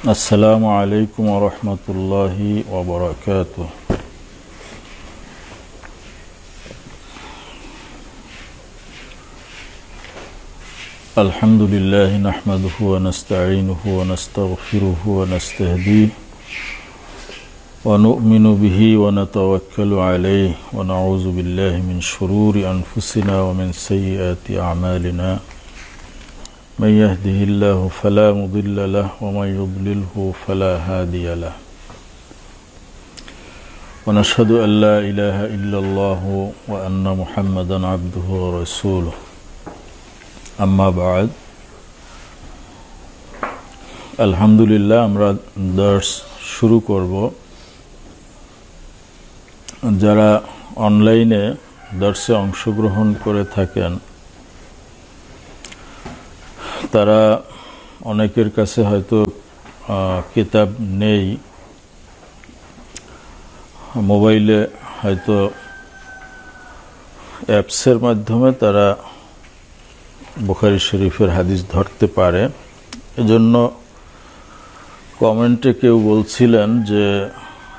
السلام عليكم ورحمة الله وبركاته. الحمد لله نحمده ونستعينه ونستغفره ونستهديه ونؤمن به ونتوكل عليه ونعوذ بالله من شرور أنفسنا ومن سيئات أعمالنا من يهده الله فلا مضل له ومن يضلله فلا هادي له ونشهد أن لا إله إلا الله وأن محمدا عبده ورسوله أما بعد আলহামদুলিল্লাহ আমরা দর্স শুরু করব। যারা অনলাইনে দর্সে অংশগ্রহণ করে থাকেন তারা অনেকের কাছে হয়তো কিতাব নেই, মোবাইলে হয়তো অ্যাপসের মাধ্যমে তারা বুখারী শরীফের হাদিস ধরতে পারে। এজন্য কমেন্টে কেউ বলছিলেন যে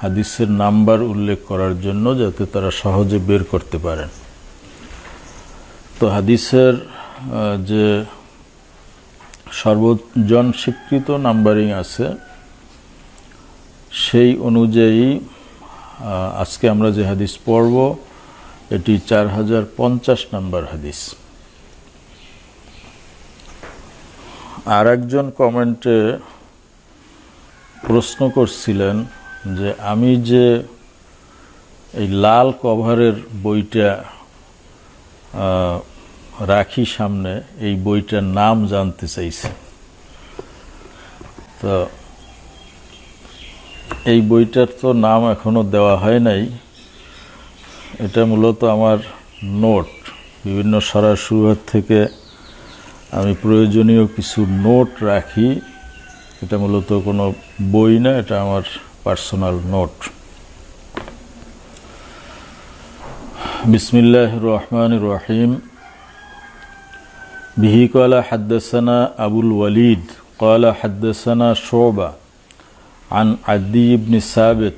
হাদিসের নাম্বার উল্লেখ করার জন্য যাতে তারা সহজে বের করতে পারেন। তো হাদিসের যে সর্বজন স্বীকৃত নাম্বারিং আছে সেই অনুযায়ী আজকে আমরা যে হাদিস পড়ব এটি 4050 নাম্বার হাদিস। আর একজন কমেন্টে প্রশ্ন করছিলেন যে আমি যে এই লাল কভারের বইটা রাখি সামনে, এই বইটার নাম জানতে চাইছে। তো এই বইটার তো নাম এখনো দেওয়া হয় নাই। এটা মূলত আমার নোট, বিভিন্ন সরাসরি থেকে আমি প্রয়োজনীয় কিছু নোট রাখি। এটা মূলত কোনো বই না, এটা আমার পার্সোনাল নোট। বিসমিল্লাহির রহমানির রহিম। বিহি ক্বালা হাদদাসানা আবুল ওয়ালিদ ক্বালা হাদদাসানা শুবা আন আদি ইবনে সাবিত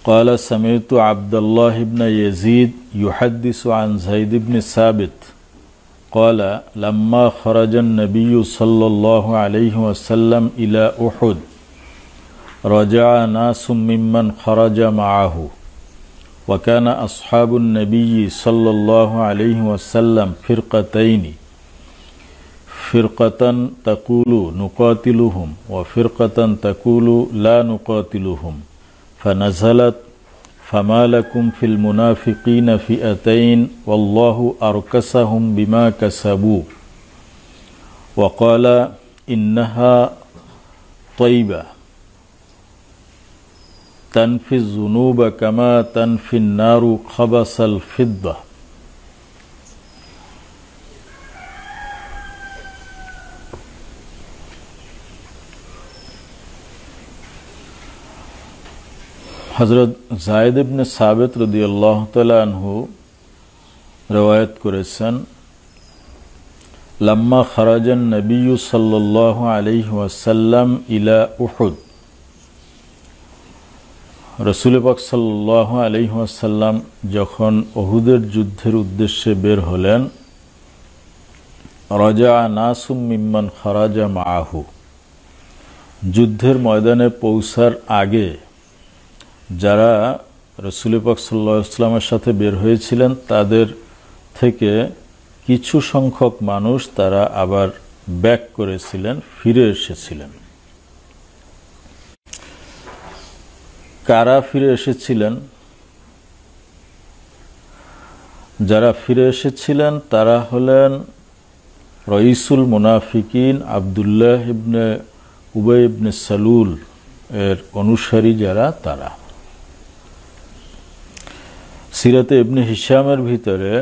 قال سمعت عبد الله بن يزيد يحدث عن زيد بن ثابت قال لما خرج النبي صلى الله عليه وسلم إلى أحد رجع ناس ممن خرج معه وكان أصحاب النبي صلى الله عليه وسلم فرقتين، فرقة تقول نقاتلهم وفرقة تقول لا نقاتلهم، فنزلت فما لكم في المنافقين فئتين والله أركسهم بما كسبوا وقال إنها طيبة تنفي الذنوب كما تنفي النار خبث الفضة। হযরত যায়েদ ইবনে সাবিত রাদিয়াল্লাহু তাআলা আনহু রওয়ায়াত করেছেন, লাম্মা খারাজান নবী সাল্লাল্লাহু আলাইহি ওয়াসাল্লাম ইলা উহুদ, রাসূল পাক সাল্লাল্লাহু আলাইহি ওয়াসাল্লাম যখন উহুদের যুদ্ধের উদ্দেশ্যে বের হলেন, রাজা নাসুম মিম্মান খারাজা মাআহু, যুদ্ধের ময়দানে পৌঁছার আগে যারা রাসূল পাক সাল্লাল্লাহু আলাইহি ওয়াসাল্লামের সাথে বের হয়েছিলেন তাদের থেকে কিছু সংখ্যক মানুষ তারা আবার ব্যাক করেছিলেন, ফিরে এসেছিলেন। কারা ফিরে এসেছিলেন? যারা ফিরে এসেছিলেন তারা হলেন রাইসুল মুনাফিকিন আব্দুল্লাহ ইবনে উবাই ইবনে সালুল এর অনুসারী যারা তারা। সিরাতে ইবনে হিশামের ভিতরে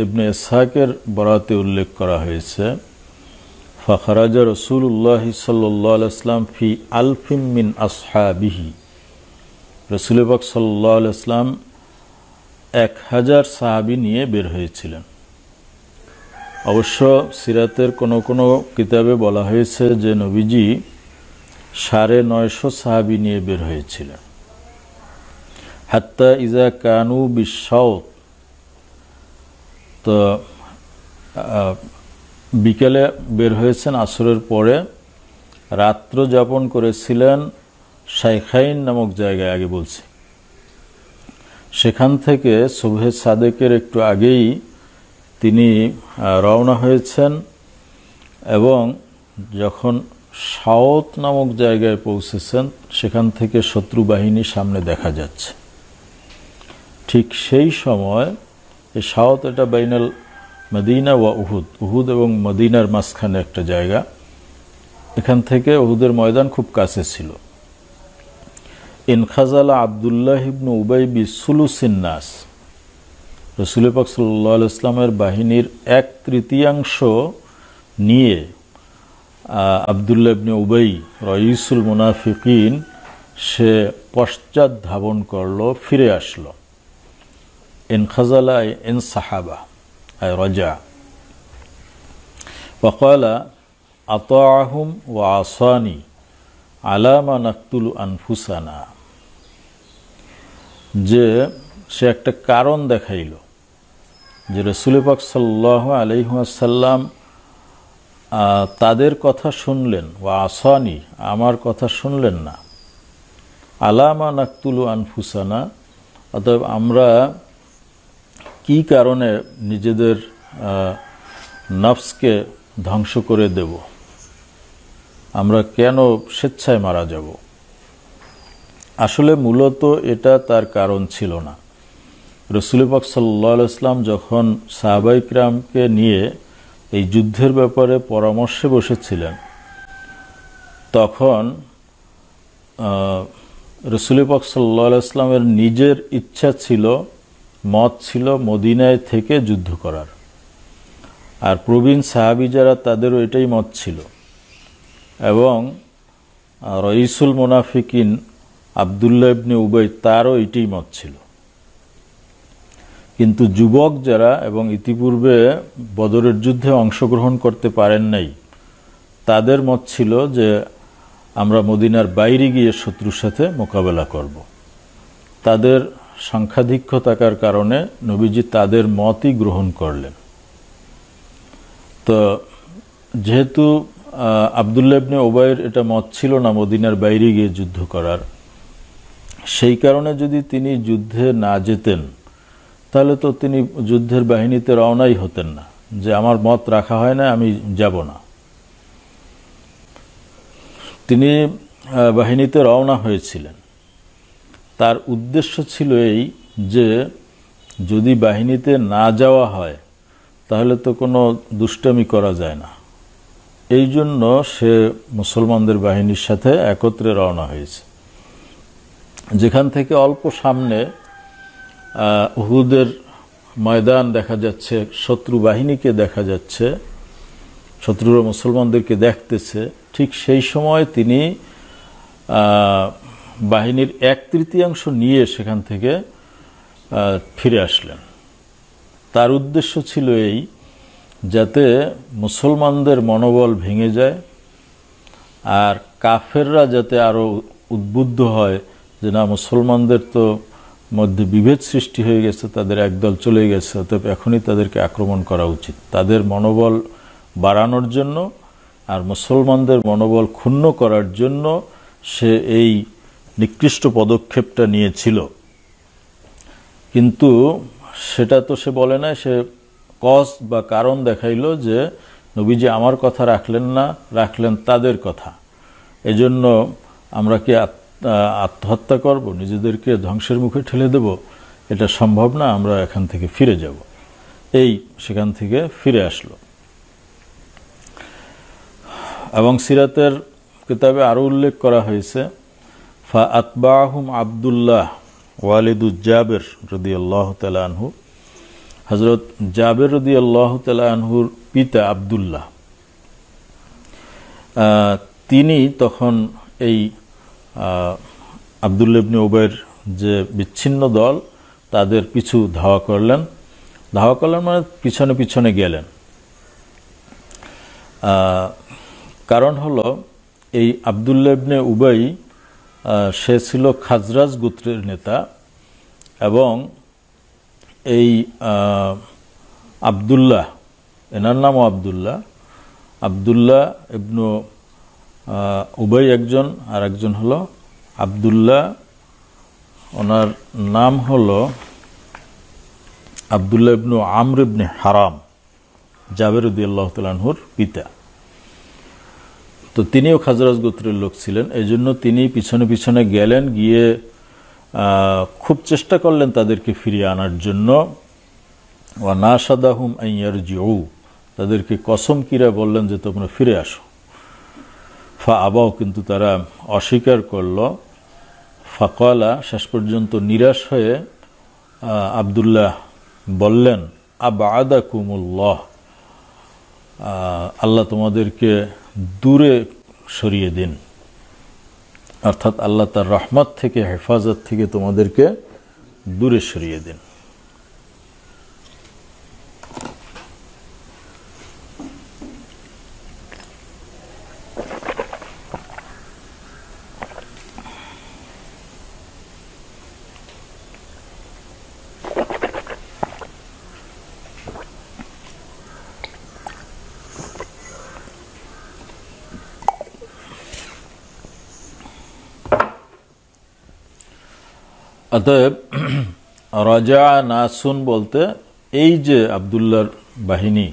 ইবনে ইসহাকের বরাতে উল্লেখ করা হয়েছে, ফাখারাজা রাসূলুল্লাহ সাল্লাল্লাহু আলাইহি ওয়াসাল্লাম ফি আলফিম মিন আসহাবিহি, রাসূল পাক সাল্লাল্লাহু আলাইহি ওয়াসাল্লাম 1000 সাহাবী নিয়ে বের হয়েছিলেন। অবশ্য সিরাতের কোনো কোনো কিতাবে বলা হয়েছে যে নবীজি 950 সাহাবী নিয়ে বের হয়েছিলেন। হাত্তা ইজা কানু বিশাউত, তো বিকেলে বের হয়েছেন আসরের পরে, রাত্র যাপন করেছিলেন শাইখাইন নামক জায়গায়, আগে বলছি। সেখান থেকে সুবহে সাদেকের একটু আগেই তিনি রওনা হয়েছেন এবং যখন শাওত নামক জায়গায় পৌঁছেছেন সেখান থেকে শত্রু বাহিনী সামনে দেখা যাচ্ছে। ঠিক সেই সময় এই শাওত, এটা বাইনাল মদিনা ওয়া উহুদ, উহুদ এবং মদিনার মাঝখানে একটা জায়গা, এখান থেকে উহুদের ময়দান খুব কাছে ছিল। ইনখাজালা আবদুল্লাহ ইবনে উবাই বিসুলুসিন নাস, রাসূল পাক সাল্লাল্লাহু আলাইহি ওয়াসাল্লামের বাহিনীর 1/3 নিয়ে আবদুল্লাহ ইবনে উবাই রাইসুল মুনাফিকিন সে পশ্চাৎ ধাবন করলো, ফিরে আসলো। ইনখাজালা ইনসাহাবা আয় রাজা, ওয়াকালা আতাআহুম ওয়া আসানি আলা মা নাকতুলু আনফুসানা, যে সে একটা কারণ দেখাইল যে রাসূল পাক সাল্লাল্লাহু আলাইহি ওয়াসাল্লাম তাদের কথা শুনলেন, ওয়া আসানি, আমার কথা শুনলেন না, আলা মা নাকতুলু আনফুসানা, অতএব আমরা কি কারণে নিজেদের নফসকে ধ্বংস করে দেব, আমরা কেন স্বেচ্ছায় মারা যাব। আসলে মূলত এটা তার কারণ ছিল না। রাসূল পাক সাল্লাল্লাহু আলাইহি ওয়াসাল্লাম যখন সাহাবায়ে কিরামকে নিয়ে এই যুদ্ধের ব্যাপারে পরামর্শে বসেছিলেন, তখন রাসূল পাক সাল্লাল্লাহু আলাইহি ওয়াসাল্লামের নিজের ইচ্ছা ছিল, মত ছিল মদিনায় থেকে যুদ্ধ করার, আর প্রবীণ সাহাবী যারা তাদেরও এটাই মত ছিল, এবং রাইসুল মুনাফিকিন আবদুল্লাহ ইবনে উবাই তারও এটাই মত ছিল। কিন্তু যুবক যারা এবং ইতিপূর্বে বদরের যুদ্ধে অংশগ্রহণ করতে পারেন নাই, তাদের মত ছিল যে আমরা মদিনার বাইরে গিয়ে শত্রুর সাথে মোকাবেলা করব। তাদের সংখ্যাধিক্য থাকার কারণে নবীজি তাদের মতই গ্রহণ করলেন। তো যেহেতু আবদুল্লাহ ইবনে উবাইয়ের এটা মত ছিল না মদিনার বাইরে গিয়ে যুদ্ধ করার, সেই কারণে যদি তিনি যুদ্ধে না যেতেন তাহলে তো তিনি যুদ্ধের বাহিনীতে রওনাই হতেন না, যে আমার মত রাখা হয় না, আমি যাব না। তিনি বাহিনীতে রওনা হয়েছিলেন, তার উদ্দেশ্য ছিল এই যে যদি বাহিনীতে না যাওয়া হয় তাহলে তো কোনো দুষ্টামি করা যায় না, এই জন্য সে মুসলমানদের বাহিনীর সাথে একত্রে রওনা হয়েছে। যেখান থেকে অল্প সামনে উহুদের ময়দান দেখা যাচ্ছে, শত্রু বাহিনীকে দেখা যাচ্ছে, শত্রুরা মুসলমানদেরকে দেখতেছে, ঠিক সেই সময় তিনি বাহিনীর 1/3 নিয়ে সেখান থেকে ফিরে আসলেন। তার উদ্দেশ্য ছিল এই, যাতে মুসলমানদের মনোবল ভেঙে যায় আর কাফেররা যাতে আরও উদ্বুদ্ধ হয় যে না, মুসলমানদের তো মধ্যে বিভেদ সৃষ্টি হয়ে গেছে, তাদের একদল চলে গেছে, অতএব এখনই তাদেরকে আক্রমণ করা উচিত। তাদের মনোবল বাড়ানোর জন্য আর মুসলমানদের মনোবল ক্ষুণ্ণ করার জন্য সে এই নিকৃষ্ট পদক্ষেপটা নিয়েছিল। কিন্তু সেটা তো সে বলে না, সে কজ বা কারণ দেখাইল যে নবীজি আমার কথা রাখলেন না, রাখলেন তাদের কথা, এজন্য আমরা কি আত্মহত্যা করব, নিজেদেরকে ধ্বংসের মুখে ঠেলে দেব? এটা সম্ভব না, আমরা এখান থেকে ফিরে যাব। এই সেখান থেকে ফিরে আসলো। এবং সিরাতের কিতাবে আরও উল্লেখ করা হয়েছে, ফা আতবাহুম আবদুল্লাহ ওয়ালিদুজ জাবের রাদিয়াল্লাহু তাআলা আনহু, হযরত জাবের রাদিয়াল্লাহু তাআলা আনহুর পিতা আবদুল্লাহ, তিনি তখন এই আবদুল্লাহ ইবনে উবাইর যে বিচ্ছিন্ন দল তাদের পিছু ধাওয়া করলেন। ধাওয়া করলেন মানে পিছনে পিছনে গেলেন। কারণ হলো এই আব্দুল্লাহ ইবনে উবাই সে ছিল খাজরাজ গোত্রের নেতা এবং এই আব্দুল্লাহ, এনার নামও আব্দুল্লাহ ইবনু উবাই একজন, আর একজন হলো আব্দুল্লাহ, ওনার নাম হলো আব্দুল্লাহ ইবনু আমর ইবনে হারাম, জাবের রাদিয়াল্লাহু তাআলা আনহুর পিতা। তো তিনিও খাজরাজ গোত্রের লোক ছিলেন, এই জন্য তিনি পিছনে পিছনে গেলেন, গিয়ে খুব চেষ্টা করলেন তাদেরকে ফিরিয়ে আনার জন্য। ওয়া নাশাদাহুম আন ইয়ারজিউ, তাদেরকে কসম কিরা বললেন যে তোমরা ফিরে আসো। ফা আবাও, কিন্তু তারা অস্বীকার করল। ফাকালা, শেষ পর্যন্ত নিরাশ হয়ে আব্দুল্লাহ বললেন আবআদাকুমুল্লাহ, আল্লাহ তোমাদেরকে দূরে সরিয়ে দিন, অর্থাৎ আল্লাহ তার রহমত থেকে, হেফাজত থেকে তোমাদেরকে দূরে সরিয়ে দিন। অতএব রাজা নাসুন বলতে এই যে আব্দুল্লাহর বাহিনী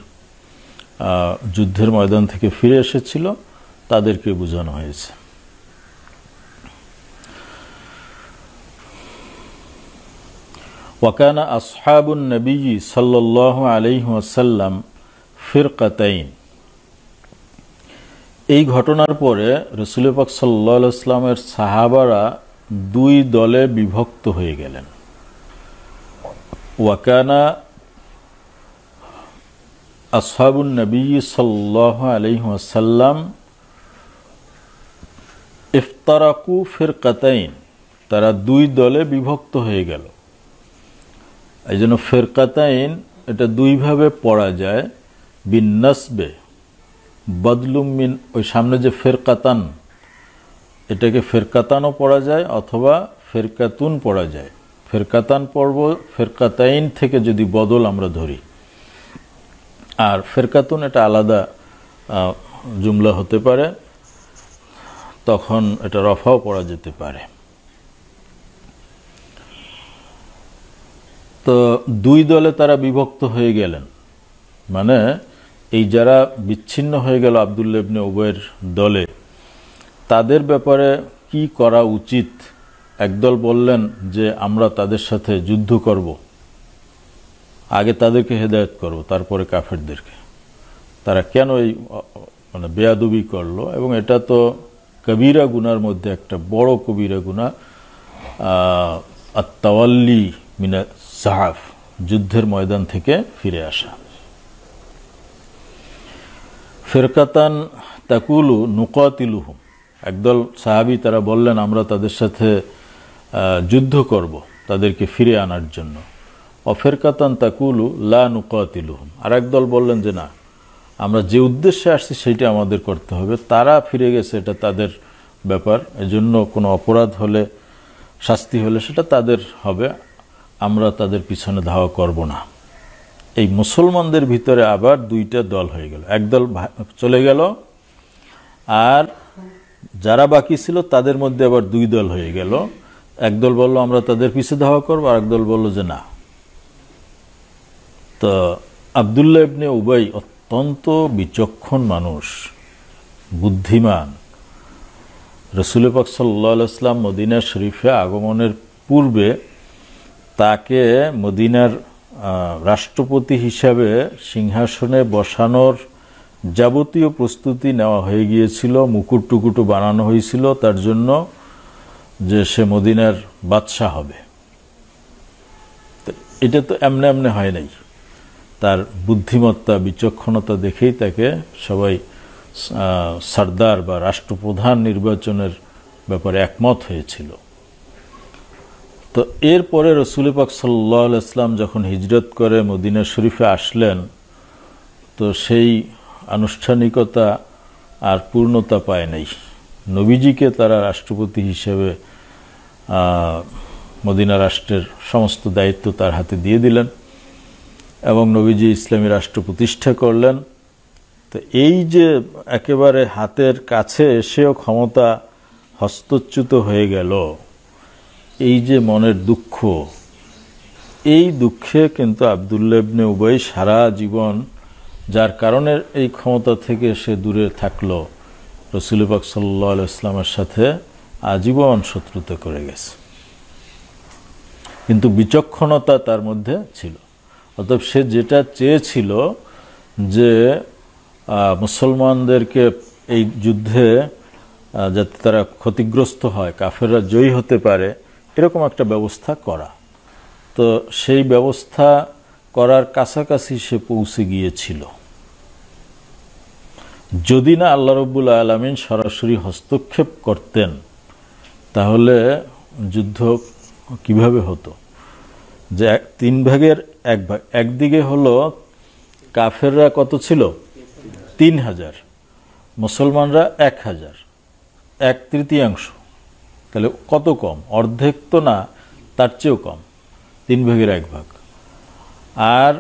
যুদ্ধের ময়দান থেকে ফিরে এসেছিল তাদেরকে বোঝানো হয়েছে। ওয়াকানা আসহাবুন নবী সাল্লাল্লাহু আলাইহি ওয়াসাল্লাম ফিরকাতাইন, এই ঘটনার পরে রাসূল পাক সাল্লাল্লাহু আলাইহি ওয়াসাল্লামের সাহাবারা দুই দলে বিভক্ত হয়ে গেলেন। ওয়াকানা আসহাবুন নবী সাল্লাল্লাহু আলাইহি ওয়াসাল্লাম ইফতারাকু ফিরকাতাইন, তারা দুই দলে বিভক্ত হয়ে গেল। এই জন্য ফিরকাতাইন এটা দুইভাবে পড়া যায়, বিন নাসবে বদলুম মিন, ওই সামনে যে ফিরকাতান, এটাকে ফেরকাতানও পড়া যায় অথবা ফেরকাতুন পড়া যায়। ফেরকাতান পড়ব ফেরকাতাইন থেকে যদি বদল আমরা ধরি, আর ফেরকাতুন এটা আলাদা জুমলা হতে পারে, তখন এটা রফাও পড়া যেতে পারে। তো দুই দলে তারা বিভক্ত হয়ে গেলেন, মানে এই যারা বিচ্ছিন্ন হয়ে গেল আব্দুল্লাহ ইবনে উবাইয়ের দলে, তাদের ব্যাপারে কি করা উচিত। একদল বললেন যে আমরা তাদের সাথে যুদ্ধ করব, আগে তাদেরকে হেদায়েত করব, তারপরে কাফেরদেরকে। তারা কেন এই মানে বেয়াদবি করলো, এবং এটা তো কবিরা গুনার মধ্যে একটা বড় কবিরা গুনাহ, আত-তাওয়াল্লি মিনা জাহাফ, যুদ্ধের ময়দান থেকে ফিরে আসা। ফিরকাতান তাকুলু নুকাতিলুহুম, একদল সাহাবী তারা বললেন আমরা তাদের সাথে যুদ্ধ করব তাদেরকে ফিরে আনার জন্য। অফেরকাতান তাকুলু লা নুকাতিলুহুম, আর একদল বললেন যে না, আমরা যে উদ্দেশ্যে আসছি সেইটা আমাদের করতে হবে, তারা ফিরে গেছে এটা তাদের ব্যাপার, এজন্য কোনো অপরাধ হলে, শাস্তি হলে সেটা তাদের হবে, আমরা তাদের পিছনে ধাওয়া করব না। এই মুসলমানদের ভিতরে আবার দুইটা দল হয়ে গেল, একদল চলে গেল, আর যারা বাকি ছিল তাদের মধ্যে আবার দুই দল হয়ে গেল। একদল বলল আমরা তাদের পিছে ধাওয়া করব, আর একদল বলল যে না। তো আব্দুল্লাহ ইবনে উবাই অত্যন্ত বিচক্ষণ মানুষ, বুদ্ধিমান। রাসূল পাক সাল্লাল্লাহু আলাইহি ওয়াসাল্লাম মদিনা শরীফে আগমনের পূর্বে তাকে মদিনার রাষ্ট্রপতি হিসাবে সিংহাসনে বসানোর যাবতীয় প্রস্তুতি নেওয়া হয়ে গিয়েছিল, মুকুট টুকুটু বানানো হয়েছিল তার জন্য, যে সে মদিনার বাদশাহ হবে। এটা তো এমনে এমনে হয় নাই, তার বুদ্ধিমত্তা বিচক্ষণতা দেখেই তাকে সবাই সরদার বা রাষ্ট্রপ্রধান নির্বাচনের ব্যাপারে একমত হয়েছিল। তো এরপরে রাসূল পাক সাল্লাল্লাহু আলাইহি ওয়াসাল্লাম যখন হিজরত করে মদিনা শরীফে আসলেন, তো সেই আনুষ্ঠানিকতা আর পূর্ণতা পায় নাই। নবীজিকে তারা রাষ্ট্রপতি হিসেবে মদিনা রাষ্ট্রের সমস্ত দায়িত্ব তার হাতে দিয়ে দিলেন এবং নবীজি ইসলামী রাষ্ট্র প্রতিষ্ঠা করলেন। তো এই যে একেবারে হাতের কাছে এসেও ক্ষমতা হস্তচ্যুত হয়ে গেল, এই যে মনের দুঃখ, এই দুঃখে কিন্তু আব্দুল্লাহ ইবনে উবাই সারা জীবন, যার কারণে এই ক্ষমতা থেকে সে দূরে থাকলো, রাসূল পাক সাল্লাল্লাহু আলাইহি ওয়াসাল্লামের সাথে আজীবন শত্রুতা করে গেছে। কিন্তু বিচক্ষণতা তার মধ্যে ছিল। অতএব সে যেটা চেয়েছিল যে মুসলমানদেরকে এই যুদ্ধে যাতে তারা ক্ষতিগ্রস্ত হয়, কাফেররা জয়ী হতে পারে, এরকম একটা ব্যবস্থা করা। তো সেই ব্যবস্থা করার কাছাকাছি সে পৌঁছে গিয়েছিল। যদি না আল্লাহ রাব্বুল আলামিন সরাসরি হস্তক্ষেপ করতেন, তাহলে যুদ্ধ কিভাবে হতো? যে 3 ভাগের 1 ভাগ, একদিকে হলো কাফেররা কত ছিল? 3000, মুসলমানরা 1000, 1/3, তাহলে কত কম? অর্ধেক তো না, তার চেয়েও কম, 3 ভাগের 1 ভাগ। আর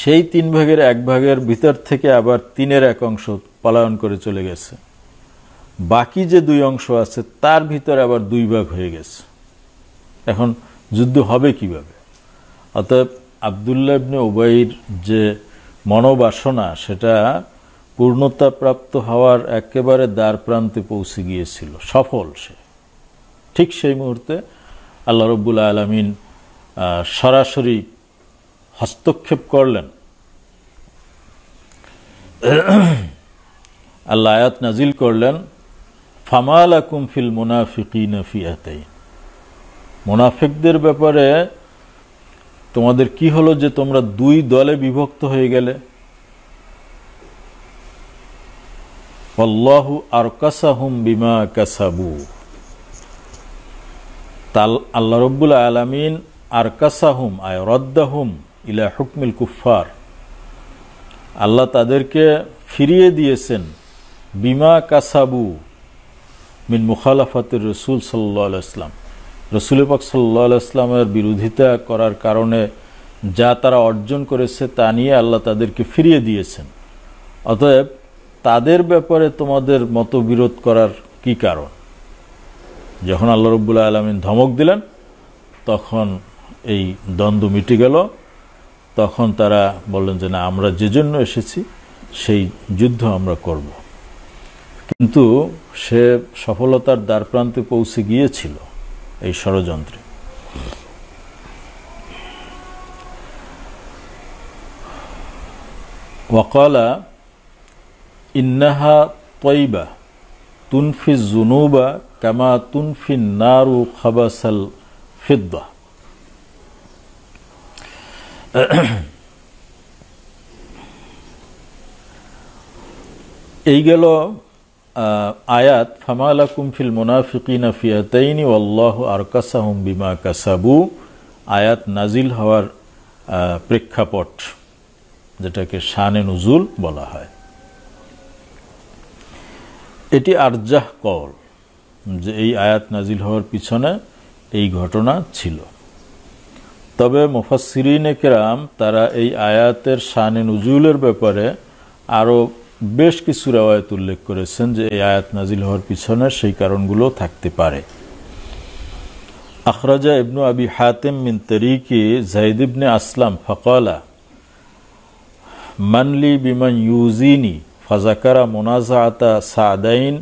সেই 3 ভাগের 1 ভাগের ভিতর থেকে আবার 3-এর 1 অংশ পলায়ন করে চলে গেছে। বাকি যে 2 অংশ আছে তার ভিতরে আবার 2 ভাগ হয়ে গেছে। এখন যুদ্ধ হবে কিভাবে? অতএব আব্দুল্লাহ ইবনে উবাইর যে মনোবাসনা, সেটা পূর্ণতা প্রাপ্ত হওয়ার একেবারে দ্বার প্রান্তে পৌঁছে গিয়েছিল, সফল সে। ঠিক সেই মুহূর্তে আল্লাহ রাব্বুল আলামিন সরাসরি হস্তক্ষেপ করলেন। আল্লাহ আয়াত নাজিল করলেন, ফামা লাকুম ফিল মুনাফিকিনা ফিআতাইন, মুনাফিকদের ব্যাপারে তোমাদের কি হলো যে তোমরা 2 দলে বিভক্ত হয়ে গেলে? আল্লাহু আরকাসাহুম বিমা কাসাবু, আল্লাহ রাব্বুল আলামিন আরকাসাহুম আয় রদ্দাহুম ইলা হুকমিল কুফফার, আল্লাহ তাদেরকে ফিরিয়ে দিয়েছেন বিমা কাসাবু মিন মুখালাফাতির রাসূল সাল্লাল্লাহু আলাইহি ওয়াসাল্লাম, রাসূল পাক সাল্লাল্লাহু আলাইহি ওয়াসাল্লামের বিরোধিতা করার কারণে যা তারা অর্জন করেছে তা নিয়ে আল্লাহ তাদেরকে ফিরিয়ে দিয়েছেন। অতএব তাদের ব্যাপারে তোমাদের মতবিরোধ করার কি কারণ? যখন আল্লাহ রাব্বুল আলামিন ধমক দিলেন, তখন এই দ্বন্দ্ব মিটে গেল। তখন তারা বললেন যে না, আমরা যে জন্য এসেছি সেই যুদ্ধ আমরা করব। কিন্তু সে সফলতার দ্বারপ্রান্তে পৌঁছে গিয়েছিল এই ষড়যন্ত্রে। ওয়াকালা ইন্নাহা তয়বা তুনফি যুনুবা কামা তুনফিন নারু খাবাসাল ফিদ্দা, এই গেল আয়াত ফামা লাকুম ফিল মুনাফিকিনা ফিআতাইনি ওয়াল্লাহু আরকাসাহুম বিমা কাসাবু, আয়াত নাজিল হওয়ার প্রেক্ষাপট, যেটাকে শানে নুজুল বলা হয়। এটি আরজাহ কওল যে এই আয়াত নাজিল হওয়ার পিছনে এই ঘটনা ছিল। তবে মুফাসসিরিনে কেরাম তারা এই আয়াতের শানে নুজুলের ব্যাপারে আরও বেশ কিছু রওয়ায়াত উল্লেখ করেছেন যে এই আয়াত নাজিল হওয়ার পিছনে সেই কারণগুলো থাকতে পারে। আখরাজা ইবনু আবি হাতিম মিন তরিকি যায়েদ ইবনে আসলাম ফাকালা মানলি বিমান ইউজিনি ফাযাকারা মুনাজাআতা সাদাইন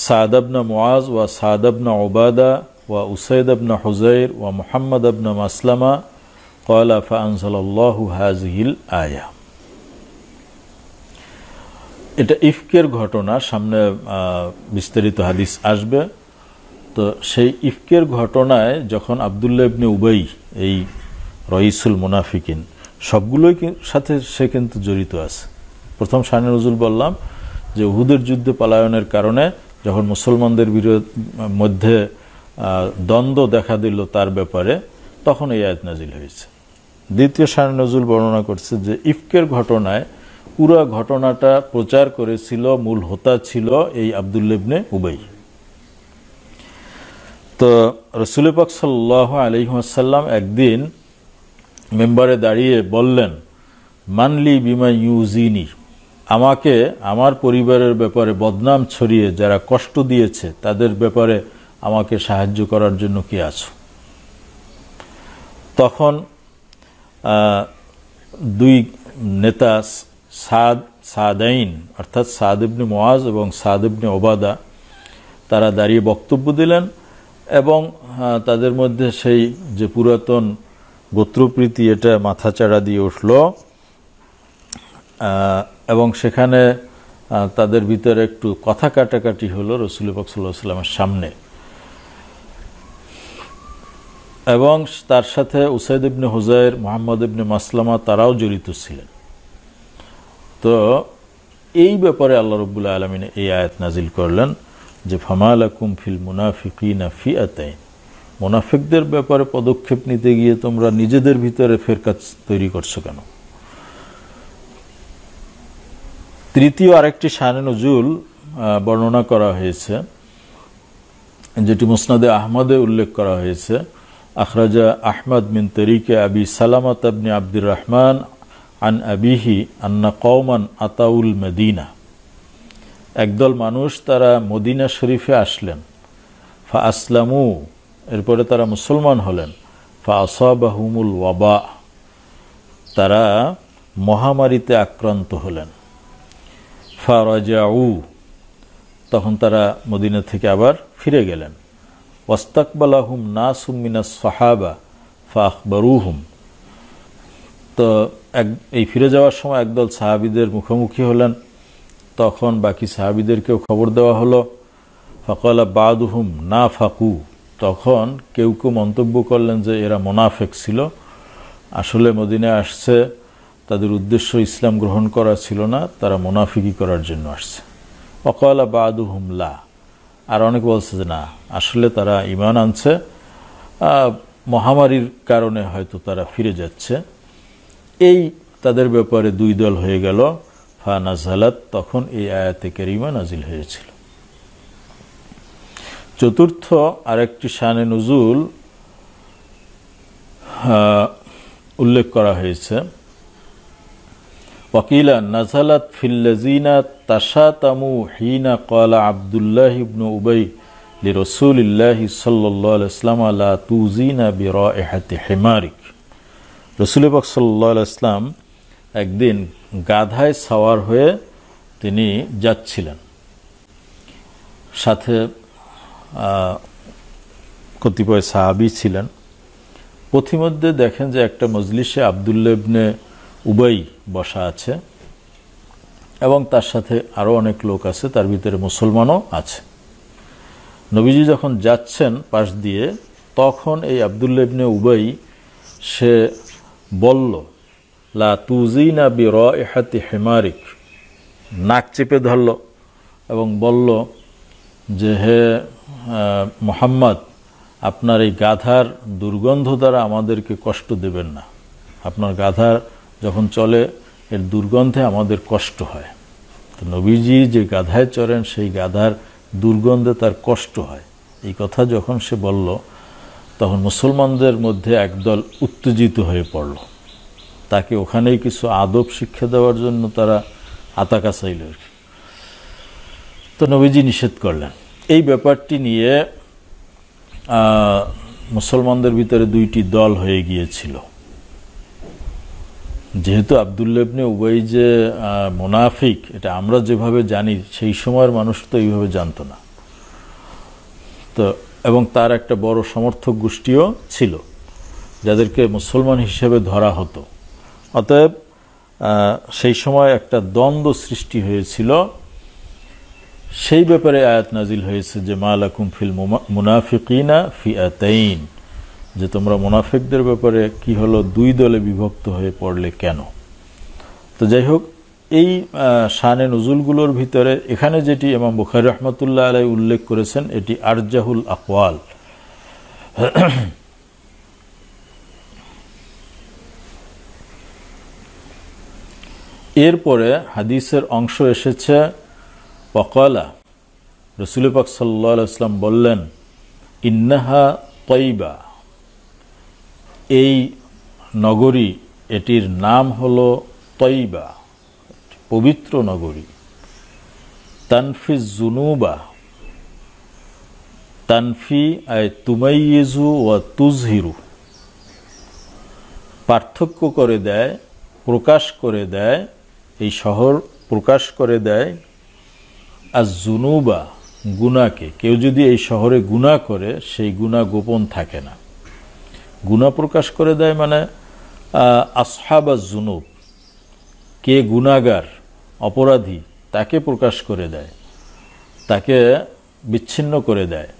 সাদ ইবনে মুআজ ওয়া সাদ ইবনে উবাদা ওয়া উসাইদ ইবনে হুযাইর ওয়া মুহাম্মদ ইবনে মাসলামা ক্বালা ফাআনজালাল্লাহু হাযিহিল আয়া। এটা ইফকের ঘটনা, সামনে বিস্তারিত হাদিস আসবে। তো সেই ইফকের ঘটনায় যখন আব্দুল্লাহ ইবনে উবাই, এই রইসুল মুনাফিকিন, সবগুলোই সাথে সে কিন্তু জড়িত আছে। প্রথম শানে নজুল বললাম যে উহুদের যুদ্ধে পলায়নের কারণে যখন মুসলমানদের মধ্যে দ্বন্দ্ব দেখা দিল তার ব্যাপারে, তখন এই আয়াত নাজিল হয়েছে। দ্বিতীয় শানে নজুল বর্ণনা করছে যে ইফকের ঘটনায় পুরো ঘটনাটা প্রচার করেছিল, মূল হোতা ছিল এই আব্দুল্লাহ ইবনে উবাই। তো রাসূল পাক সাল্লাল্লাহু আলাইহি ওয়াসাল্লাম একদিন মেম্বারে দাঁড়িয়ে বললেন, মানলি বিমা ইউজিনি, আমাকে আমার পরিবারের ব্যাপারে বদনাম ছড়িয়ে যারা কষ্ট দিয়েছে তাদের ব্যাপারে আমাকে সাহায্য করার জন্য কে আছো? তখন দুই নেতা সাদাইন অর্থাৎ সাদ ইবনে মুআজ এবং সাদ ইবনে ওবাদা তারা দাঁড়িয়ে বক্তব্য দিলেন এবং তাদের মধ্যে সেই যে পুরাতন গোত্রপ্রীতি এটা মাথাচাড়া দিয়ে উঠল এবং সেখানে তাদের ভিতরে একটু কথা কাটাকাটি হলো রাসূল পাক সাল্লাল্লাহু আলাইহি ওয়াসাল্লামের সামনে, এবং তার সাথে উসাইদ ইবনে হুজাইর, মুহাম্মদ ইবনে মাসলামা তারাও জড়িত ছিলেন। তো এই ব্যাপারে আল্লাহ রাব্বুল আলামিন এই আয়াত নাজিল করলেন যে ফামা লাকুম ফিল মুনাফিকিনা ফিআতাইন, মুনাফিকদের ব্যাপারে পদক্ষেপ নিতে গিয়ে তোমরা নিজেদের ভিতরে ফিরকাত তৈরি করছো কেন? তৃতীয় আরেকটি শানে নুজুল বর্ণনা করা হয়েছে, যেটি মুসনাদে আহমদে উল্লেখ করা হয়েছে। আখরাজা আহমদ মিন তরিকে আবি সালামাত ইবনে আব্দুর রহমান আন আবিহি আন্না কওমান আতাউল মদিনা, একদল মানুষ তারা মদিনা শরীফে আসলেন, ফা আসলামু, এরপরে তারা মুসলমান হলেন, ফা আসাবাহুমুল ওয়াবা, তারা মহামারীতে আক্রান্ত হলেন, ফা রাজাউ, তখন তারা মদিনা থেকে আবার ফিরে গেলেন, ওয়াস্তাকবালাহুম নাসুম মিনাস সাহাবা ফা আখবারুহুম, তো এই ফিরে যাওয়ার সময় একদল সাহাবীদের মুখোমুখি হলেন, তখন বাকি সাহাবীদেরকেও খবর দেওয়া হলো, ফাকালা বাদুহুম নাফাকু, তখন কেউ কেউ মন্তব্য করলেন যে এরা মুনাফিক ছিল, আসলে মদিনায় আসছে তাদের উদ্দেশ্য ইসলাম গ্রহণ করা ছিল না, তারা মুনাফিকি করার জন্য আসছে। ফাকালা বাদুহুম লা, আর অনেক বলছে যে না, আসলে তারা ঈমান আনছে, মহামারীর কারণে হয়তো তারা ফিরে যাচ্ছে। এই তাদের ব্যাপারে দুই দল হয়ে গেল। ফা নাযালাত, তখন এই আয়াতে কারিমা নাজিল হয়েছিল। চতুর্থ আরেকটি শানে নুজুল উল্লেখ করা হয়েছে, ওয়াকিলা নাযালাত ফিল্লাযিনা তাশাতামু হিনা ক্বালা আব্দুল্লাহ ইবনে উবাই লিরাসূলিল্লাহি সাল্লাল্লাহু আলাইহি ওয়াসাল্লাম লা তুযিনা বিরাইহাতি হিমারিক। রাসূল পাক সাল্লাল্লাহু আলাইহি ওয়াসাল্লাম একদিন গাধায় সাওয়ার হয়ে তিনি যাচ্ছিলেন, সাথে কতিপয় সাহাবী ছিলেন। পথিমধ্যে দেখেন যে একটা মজলিসে আব্দুল্লাহ ইবনে উবাই বসা আছে এবং তার সাথে আরও অনেক লোক আছে, তার ভিতরে মুসলমানও আছে। নবীজি যখন যাচ্ছেন পাশ দিয়ে, তখন এই আব্দুল্লাহ ইবনে উবাই সে বলল, লা তুযিনা বিরাইহাতি হিমারিক, নাক চেপে ধরল এবং বলল যে হে মুহাম্মদ, আপনার এই গাধার দুর্গন্ধ দ্বারা আমাদেরকে কষ্ট দেবেন না, আপনার গাধার যখন চলে এর দুর্গন্ধে আমাদের কষ্ট হয়। তো নবীজি যে গাধায় চড়েন সেই গাধার দুর্গন্ধে তার কষ্ট হয়, এই কথা যখন সে বলল, তখন মুসলমানদের মধ্যে একদল উত্তেজিত হয়ে পড়ল, তাকে ওখানেই কিছু আদব শিক্ষা দেওয়ার জন্য তারা আতাকা চাইল। তো নবীজি নিষেধ করলেন। এই ব্যাপারটি নিয়ে মুসলমানদের ভিতরে দুইটি দল হয়ে গিয়েছিল। যেহেতু আব্দুল্লাহ ইবনে উবাই যে মুনাফিক এটা আমরা যেভাবে জানি, সেই সময়ের মানুষ তো এইভাবে জানতো না। তো এবং তার একটা বড় সমর্থক গোষ্ঠীও ছিল যাদেরকে মুসলমান হিসেবে ধরা হতো। অতএব সেই সময় একটা দ্বন্দ্ব সৃষ্টি হয়েছিল। সেই ব্যাপারে আয়াত নাজিল হয়েছে যে মা লাকুম ফিল মুনাফিকিনা ফিআতাইন, যে তোমরা মুনাফিকদের ব্যাপারে কি হলো, দুই দলে বিভক্ত হয়ে পড়লে কেন? তো যাই হোক, এই শানে নুজুলগুলোর ভিতরে এখানে যেটি ইমাম বুখারী রাহমাতুল্লাহ আলাইহি উল্লেখ করেছেন, এটি আরজাহুল আকওয়াল। এরপরে হাদিসের অংশ এসেছে ওয়াকালা, রাসূল পাক সাল্লাল্লাহু আলাইহি ওয়াসাল্লাম বললেন, ইন্নাহা তয়বা, এই নগরী, এটির নাম হলো তয়বা, পবিত্র নগরী। তানফিজ জুনুবা, তানফি আয় তুমাইয়িজু ওয়া তুজহিরু, পার্থক্য করে দেয়, প্রকাশ করে দেয়, এই শহর প্রকাশ করে দেয় আজ জুনুবা, গুনাহকে। কেউ যদি এই শহরে গুনাহ করে সেই গুনাহ গোপন থাকে না। গুনাহ প্রকাশ করে দেয় মানে আসহাবাজ জুনুব, কে গুনাহগার, অপরাধী, তাকে প্রকাশ করে দেয়, তাকে বিচ্ছিন্ন করে দেয়।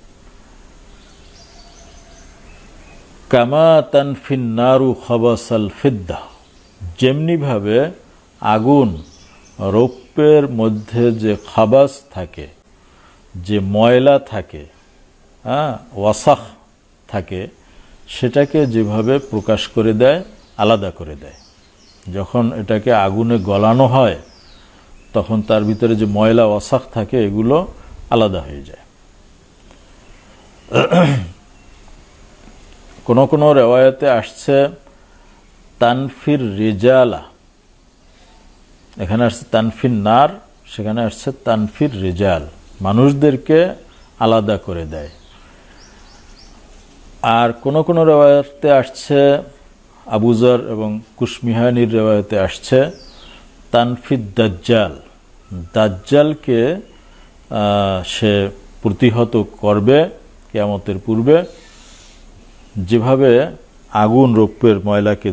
কামা তানফিন নারু খাবাসাল ফিদ্দা, যেমনিভাবে আগুন রৌপ্যের মধ্যে যে খাবাস থাকে, যে ময়লা থাকে, ওয়াসাখ থাকে, সেটাকে যেভাবে প্রকাশ করে দেয়, আলাদা করে দেয়। যখন এটাকে আগুনে গলানো হয় তখন তার ভিতরে যে ময়লা ওয়াসাখ থাকে এগুলো আলাদা হয়ে যায়। কোন কোন রেওয়ায়াতে আসছে তানফির রিজালা, এখানে আসছে তানফির নার, সেখানে আসছে তানফির রিজাল, মানুষদেরকে আলাদা করে দেয়। আর কোন কোন রেওয়ায়াতে আসছে, আবু যর এবং কুশমিহানির রেওয়ায়াতে আসছে তানফির দাজ্জাল, দাজ্জালকে সে প্রতিহত করবে কিয়ামতের পূর্বে, যেভাবে আগুন রৌপ্যের ময়লাকে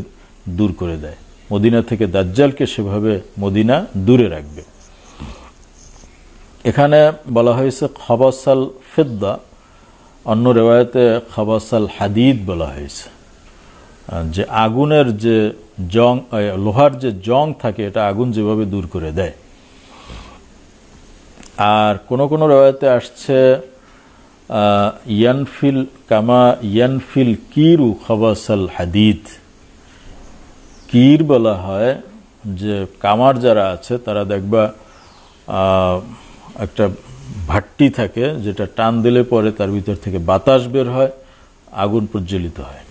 দূর করে দেয়, মদিনা থেকে দাজ্জালকে সেভাবে মদিনা দূরে রাখবে। এখানে বলা হয়েছে খাবাসাল ফিদ্দা, অন্য রেওয়ায়াতে খাবাসাল হাদিদ বলা হয়েছে, যে আগুনের যে জং, লোহার যে জং থাকে এটা আগুন যেভাবে দূর করে দেয়। আর কোন কোন রেওয়ায়াতে আসছে ইয়ানফিল কামা ইয়ানফিল কিরু খাবাসাল হাদিদ, কির বলা হয় যে কামার যারা আছে তারা দেখবা একটা ভাট্টি থাকে যেটা টান দিলে পরে তার ভিতর থেকে বাতাস বের হয়, আগুন প্রজ্বলিত হয়।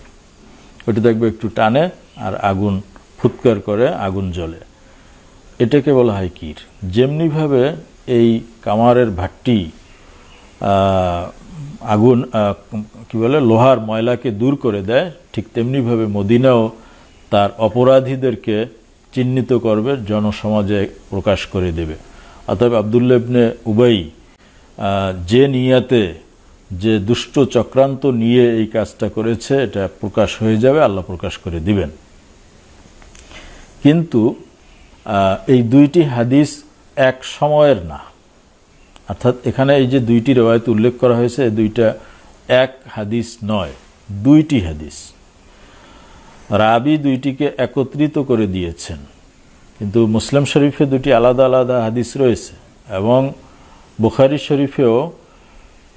ওটা দেখবে একটু টানে আর আগুন ফুৎকার করে, আগুন জ্বলে, এটাকে বলা হয় কির। যেমনিভাবে এই কামারের ভাট্টি আগুন কি বলে লোহার ময়লাকে দূর করে দেয়, ঠিক তেমনিভাবে মদিনাও তার অপরাধীদেরকে চিহ্নিত করবে, জনসমাজে প্রকাশ করে দেবে। অতএব আব্দুল্লাহ ইবনে উবাই যে নিয়াতে, যে দুষ্ট চক্রান্ত নিয়ে এই কাজটা করেছে, এটা প্রকাশ হয়ে যাবে, আল্লাহ প্রকাশ করে দিবেন। কিন্তু এই দুইটি হাদিস এক সময়ের না, অর্থাৎ এখানে এই যে দুইটি রিওয়ায়াত উল্লেখ করা হয়েছে, এই দুইটা এক হাদিস নয়, দুইটি হাদিস। রাবি দুইটিকে একত্রিত করে দিয়েছেন, কিন্তু মুসলিম শরীফে দুটি আলাদা আলাদা হাদিস রয়েছে, এবং বুখারী শরীফেও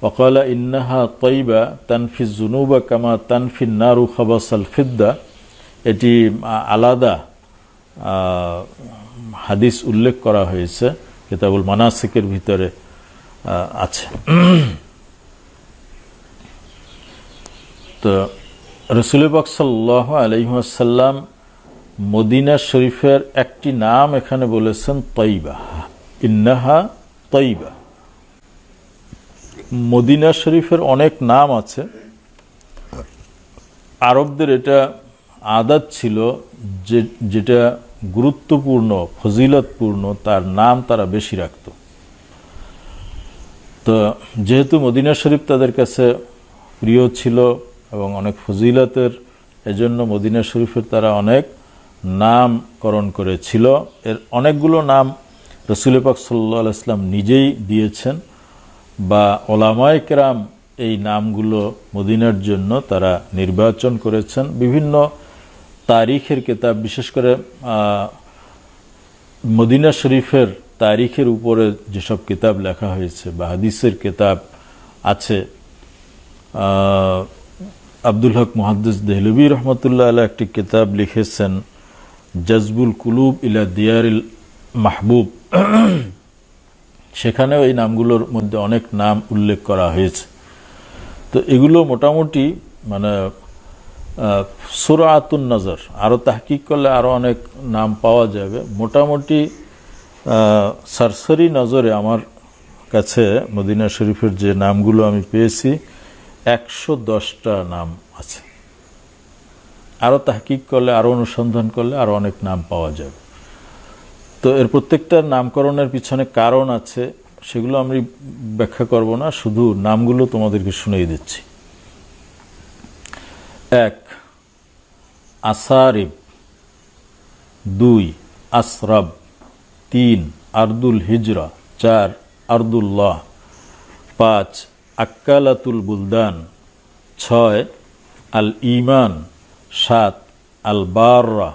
ওয়াকালা ইন্নাহা তয়বা তানফিজ জুনুবা কামা তানফিন নারু খাবাসাল ফিদ্দা, এটি আলাদা হাদিস উল্লেখ করা হয়েছে, কিতাবুল মানাসিকের ভিতরে আছে। তো রাসূল পাক সাল্লাল্লাহু আলাইহি ওয়াসাল্লাম মদিনা শরীফের একটি নাম এখানে বলেছেন তয়বা, ইন্নাহা তয়বা। মদিনা শরীফের অনেক নাম আছে, আরবদের এটা আদত ছিল যে যেটা গুরুত্বপূর্ণ, ফজিলতপূর্ণ, তার নাম তারা বেশি রাখত। তো যেহেতু মদিনা শরীফ তাদের কাছে প্রিয় ছিল এবং অনেক ফজিলতের, এজন্য মদিনা শরীফের তারা অনেক নামকরণ করেছিল। এর অনেকগুলো নাম রাসূল পাক সাল্লাল্লাহু আলাইহি ওয়াসাল্লাম নিজেই দিয়েছেন, বা ওলামায়ে কেরাম এই নামগুলো মদিনার জন্য তারা নির্বাচন করেছেন। বিভিন্ন তারিখের কিতাব, বিশেষ করে মদিনা শরীফের তারিখের উপরে যেসব কিতাব লেখা হয়েছে বা হাদিসের কিতাব আছে, আব্দুল হক মুহাদ্দিস দেহলভী রহমতুল্লাহ আলাইহি একটি কিতাব লিখেছেন, জাজবুল কুলুব ইলা দিয়ারিল মাহবুব, সেখানেও এই নামগুলোর মধ্যে অনেক নাম উল্লেখ করা হয়েছে। তো এগুলো মোটামুটি মানে সুরাতুন নজর, আরও তাহকিক করলে আরও অনেক নাম পাওয়া যাবে। মোটামুটি সরসরি নজরে আমার কাছে মদিনা শরীফের যে নামগুলো আমি পেয়েছি 110টা নাম আছে। আরও তাহকিক করলে, আরও অনুসন্ধান করলে আরও অনেক নাম পাওয়া যাবে। তো এর প্রত্যেকটার নামকরণের পিছনে কারণ আছে, সেগুলো আমি ব্যাখ্যা করব না, শুধু নামগুলো তোমাদেরকে শুনিয়ে দিচ্ছি। 1 আসারিব, 2 আসরাব, 3 আরদুল হিজরা, 4 আরদুল্লাহ, 5 আক্কালাতুল বুলদান, 6 আল ইমান, 7 আল বাররা,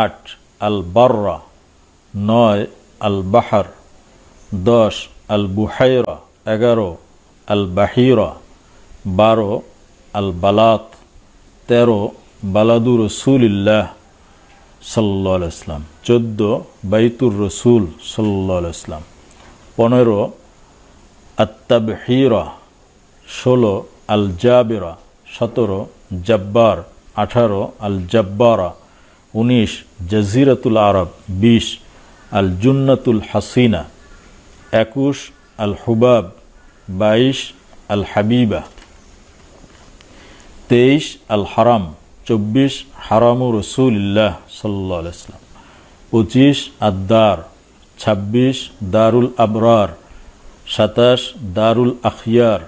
8 আল বাররা, 9 আল বাহার, 10 আল বুহাইরা, 11 আল বাহিরা, 12 আল বালাত, 13 বালাদু রসুলিল্লাহ সাল্লাল্লাহু আলাইহি ওয়াসাল্লাম, 14 বাইতুর রসুল সাল্লাল্লাহু আলাইহি ওয়াসাল্লাম, 15 আত-তাবহিরা, 16 আল জাবিরা, 17 জব্বার, 18 আল জব্বারা, 19 জাজিরাতুল আরব, 20 আল জুন্নাতুল হাসিনা, 21 আল হুবাব, 22 আল হাবিবা, 23 আল হারাম, 24 হারামু রসুলিল্লাহ সাল্লাল্লাহু আলাইহি ওয়াসাল্লাম, 25 আদ-দার, 26 দারুল আবরার, 27 দারুল আখিয়ার,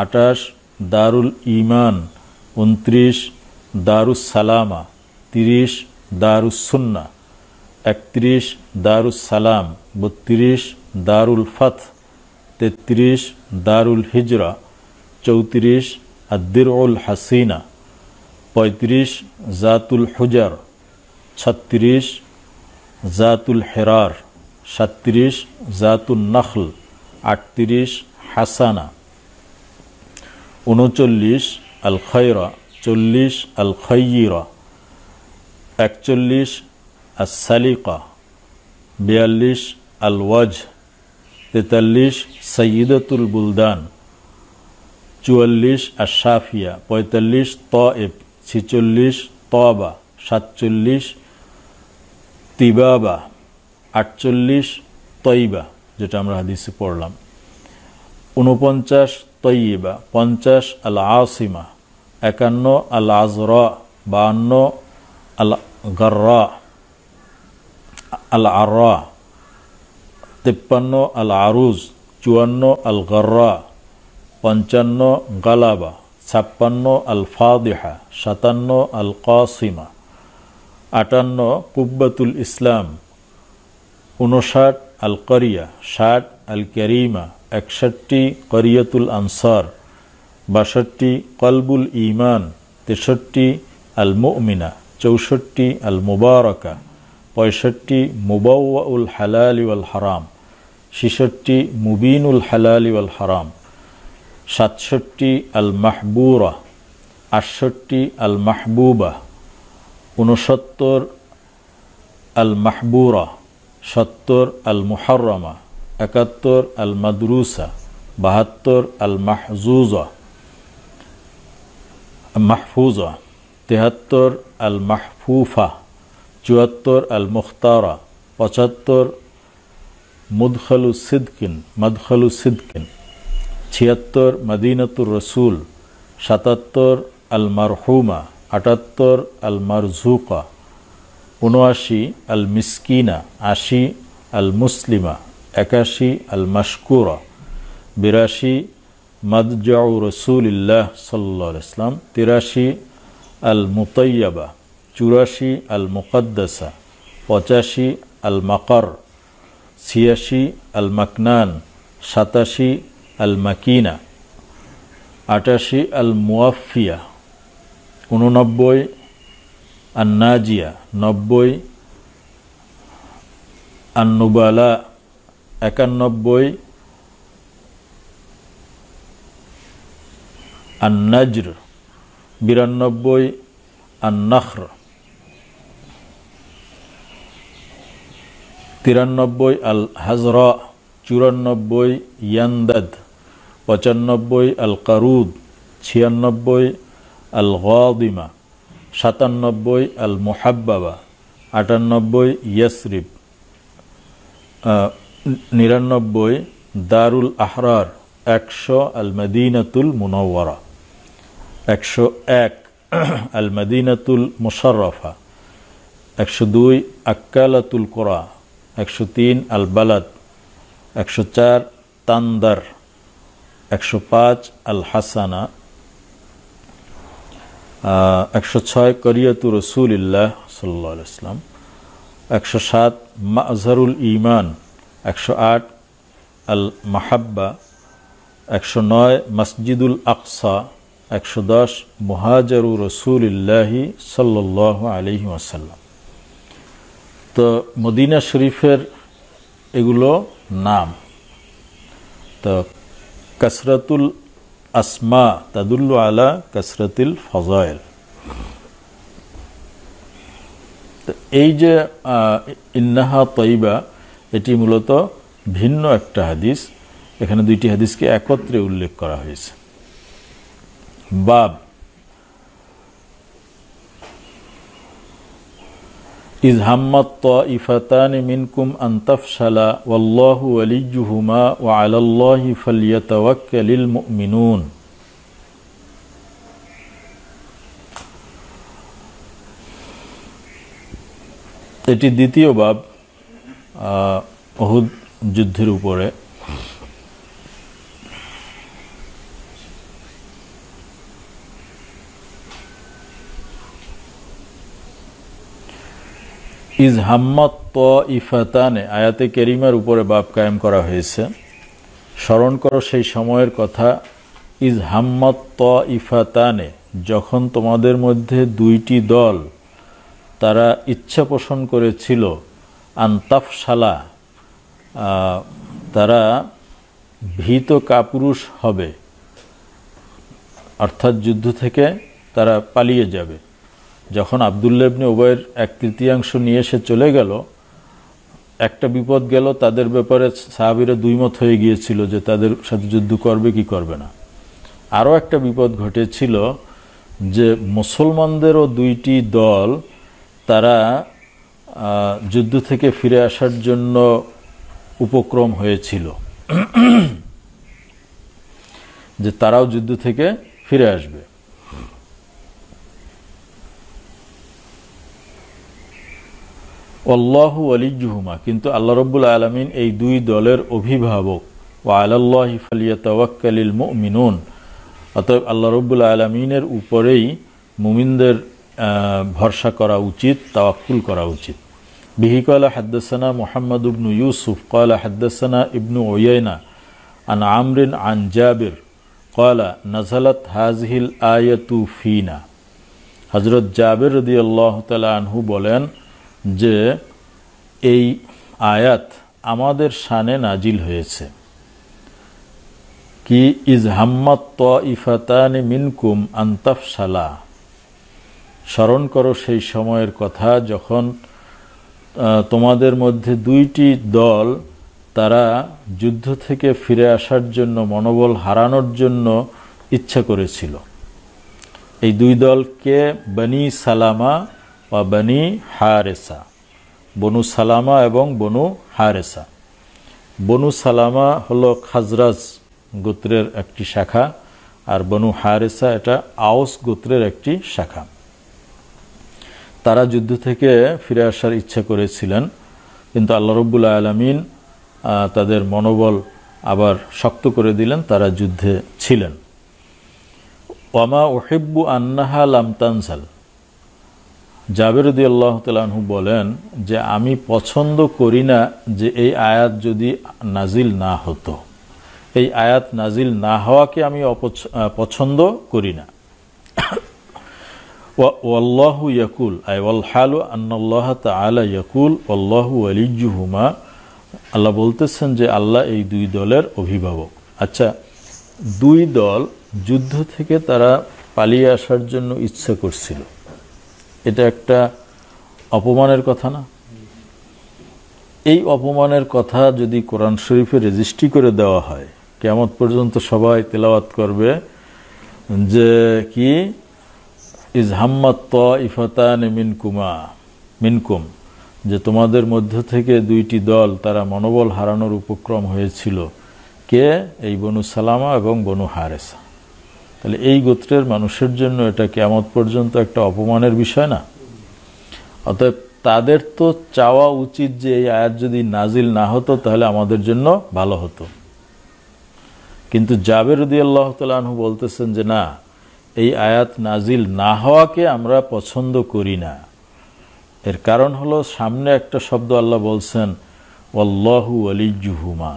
28 দারুল ইমান, 29 দারুস সালামা, 30 দারুস সুন্না, 31 দারুস সালাম, 32 দারুল ফত, 33 দারুল হিজরা, 34 আদ-দিরউল হাসিনা, 35 জাতুল হুজার, 36 জাতুল হেরার, 37 জাতুল নখল, 38 হাসানা, 39 আল খৈরা, 40 আল খৈয়িরা, 41 আস সালিকা, 42 আল ওয়াজ, 43 সৈয়দাতুল বুলদান, 44 আশ শাফিয়া, 45 তায়েব, 46 তবা, 47 তিবাবা, 48 তৈবা, যেটা আমরা হাদিসে পড়লাম, 49 তৈবা, 50 আল আসিমা, 51 আল আজরা, 52 আল গর্রা আল আররা, 53 আল আরুজ, 54 আল গর্রা, 55 গালাবা, 56 আল ফাদিহা, 57 আল কাসিমা, 58 কুব্বাতুল ইসলাম, 59 আল করিয়া, 60 আল করিমা, 61 করিয়াতুল আনসার, 62 কলবুল ইমান, 63 আল মুমিনা, 64 আল মুবারকা, 65 মুবাওয়াউল হালালি ওয়াল হারাম, 66 মুবিনুল হালালি ওয়াল হারাম, 67 আল মাহবুরা, 68 আল মাহবুবা, 69 আল মাহবুরা, 70 আল মুহাররামা, 71 আল মাদরুসা, 72 আল মাহজুজা মাহফুজা, 73 আল মাহফুফা, 74 আল মুখতারা, 75 মুদখালু সিদকিন, 76 মদিনাতুর রসুল, 77 আল মারহুমা, 78 আল মারজুকা, 79 আল মিসকিনা, 80 আল মুসলিমা, 81 আল মাশকুরা, 82 মদজাউ রসুলিল্লাহ সাল্লাল্লাহু আলাইহি ওয়াসাল্লাম, 83 আল মুতাইয়াবা, 84 আল মুকদ্দাসা, 85 আল মাকার, 86 আল মাকনান, 87 আল মাকিনা, 88 আল মুয়াফিয়া, 89 আন নাজিয়া, 90 আন নুবালা, 91 আন নজর, 92 আন নখর, 93 আল হাজরা, 94 ইয়ান্দাদ, 95 আল কারুদ, 96 আল গাদিমা, 97 আল মুহাব্বাবা, 98 ইয়াসরিব, 99 দারুল আহরার, 100 আল মদিনাতুল মুনাওয়ারা, 101 আল মদিনাতুল মুশাররফা, 102 আক্কালাতুল কোরা, 103 আল বালাদ, 104 তান্দার, 105 আল হাসানা, 106 করিয়াতু রসুলিল্লাহ সাল্লাল্লাহু আলাইহি ওয়াসাল্লাম, 107 মাযহারুল ঈমান, 108 আল মাহাব্বা, 109 মসজিদুল আকসা, 110 মুহাজিরু রসুলিল্লাহি সাল্লাল্লাহু আলাইহি ওয়াসাল্লাম। তো মদিনা শরীফের এগুলো নাম। তো কাসরাতুল আসমা তাদুল্লু আলা কাসরাতিল ফজাইল। তো এই যে ইন্নাহা তয়্যিবা, এটি মূলত ভিন্ন একটা হাদিস। এখানে দুইটি হাদিসকে একত্রে উল্লেখ করা হয়েছে। বাব ইজ হাম্মাত তাইফাতানি মিনকুম আন তাফশালা ওয়াল্লাহু ওয়ালিয়্যুহুমা ওয়া আলাল্লাহি ফালইয়াতাওয়াক্কালিল মুমিনুন। এটি দ্বিতীয় বাব উহুদ যুদ্ধের উপরে। ইজ হাম্মাত তাইফাতানে আয়াতে কেরিমার উপরে বাব কায়েম করা হয়েছে। স্মরণ করো সেই সময়ের কথা। ইজ হাম্মাত তাইফাতানে, যখন তোমাদের মধ্যে দুইটি দল তারা ইচ্ছা পোষণ করেছিল আন্তাফশালা, তারা ভীত কাপুরুষ হবে, অর্থাৎ যুদ্ধ থেকে তারা পালিয়ে যাবে। যখন আবদুল্লাহ ইবনে উবাইর 1/3 নিয়ে এসে চলে গেল, একটা বিপদ গেল, তাদের ব্যাপারে সাহাবীরা দুইমত হয়ে গিয়েছিল যে তাদের সাথে যুদ্ধ করবে কি করবে না। আরও একটা বিপদ ঘটেছিল যে মুসলমানদেরও দুইটি দল তারা যুদ্ধ থেকে ফিরে আসার জন্য উপক্রম হয়েছিল, যে তারাও যুদ্ধ থেকে ফিরে আসবে। আল্লাহু ওয়ালিয়্যুহুমা, কিন্তু আল্লাহ রাব্বুল আলামিন এই দুই দলের অভিভাবক। ওয়া আলাল্লাহি ফালিয়াতাওয়াক্কালিল মুমিনুন, অতএব আল্লাহ রাব্বুল আলামিনের উপরেই মুমিনদের ভরসা করা উচিত, তাওয়াক্কুল করা উচিত। বিহি ক্বালা হাদদাসানা মুহাম্মদ ইবনু ইউসুফ ক্বালা হাদদাসানা ইবনু উয়াইনা আন আমরিন আন জাবির ক্বালা নাযালাত হাযিহিল আয়াতু ফিনা। হযরত জাবির রাদিয়াল্লাহু তাআলা আনহু বলেন যে এই আয়াত আমাদের শানে নাজিল হয়েছে। কি ইজ হাম্মাত তাইফাতানি মিনকুম আন তাফশালা, স্মরণ করো সেই সময়ের কথা যখন তোমাদের মধ্যে দুইটি দল তারা যুদ্ধ থেকে ফিরে আসার জন্য, মনোবল হারানোর জন্য ইচ্ছা করেছিল। এই দুই দলকে বনি সালামা বা বনি হারেসা, বনু সালামা এবং বনু হারেসা। বনু সালামা হলো খাজরাজ গোত্রের একটি শাখা, আর বনু হারেসা এটা আওস গোত্রের একটি শাখা। তারা যুদ্ধ থেকে ফিরে আসার ইচ্ছা করেছিলেন, কিন্তু আল্লাহ রাব্বুল আলামিন তাদের মনোবল আবার শক্ত করে দিলেন, তারা যুদ্ধে ছিলেন। ওয়ামা উহিব্বু আন্নাহা লাম তানজাল, জাবের রাদিয়াল্লাহু তাআলা আনহু বলেন যে আমি পছন্দ করি না যে এই আয়াত যদি নাজিল না হতো। এই আয়াত নাজিল না হওয়াকে আমি পছন্দ করি না। ওয়াল্লাহু ইয়াকুল আই ওয়াল হালু আন্নাল্লাহ তাআলা ইয়াকুল ওয়াল্লাহু ওয়ালিয়্যুহুমা, আল্লাহ বলতেছেন যে আল্লাহ এই দুই দলের অভিভাবক। আচ্ছা, দুই দল যুদ্ধ থেকে তারা পালিয়ে আসার জন্য ইচ্ছা করছিল, এটা একটা অপমানের কথা না? এই অপমানের কথা যদি কোরআন শরীফে রেজিস্ট্রি করে দেওয়া হয়, কিয়ামত পর্যন্ত সবাই তেলাওয়াত করবে যে কি ইজ হাম্মাত তাইফাতান মিনকুম, যে তোমাদের মধ্য থেকে দুইটি দল তারা মনোবল হারানোর উপক্রম হয়েছিল, কে? এই বনু সালামা এবং বনু হারেসা। তাহলে এই গোত্রের মানুষের জন্য এটা কিয়ামত পর্যন্ত একটা অপমানের বিষয় না? অতএব তাদের তো চাওয়া উচিত যে এই আয়াত যদি নাজিল না হতো তাহলে আমাদের জন্য ভালো হতো। কিন্তু জাবের রাদিয়াল্লাহু তাআলা আনহু বলতেছেন যে না, এই আয়াত নাজিল না হওয়াকে আমরা পছন্দ করি না। এর কারণ হলো সামনে একটা শব্দ আল্লাহ বলছেন ওয়াল্লাহু ওয়ালিয়্যুহুমা,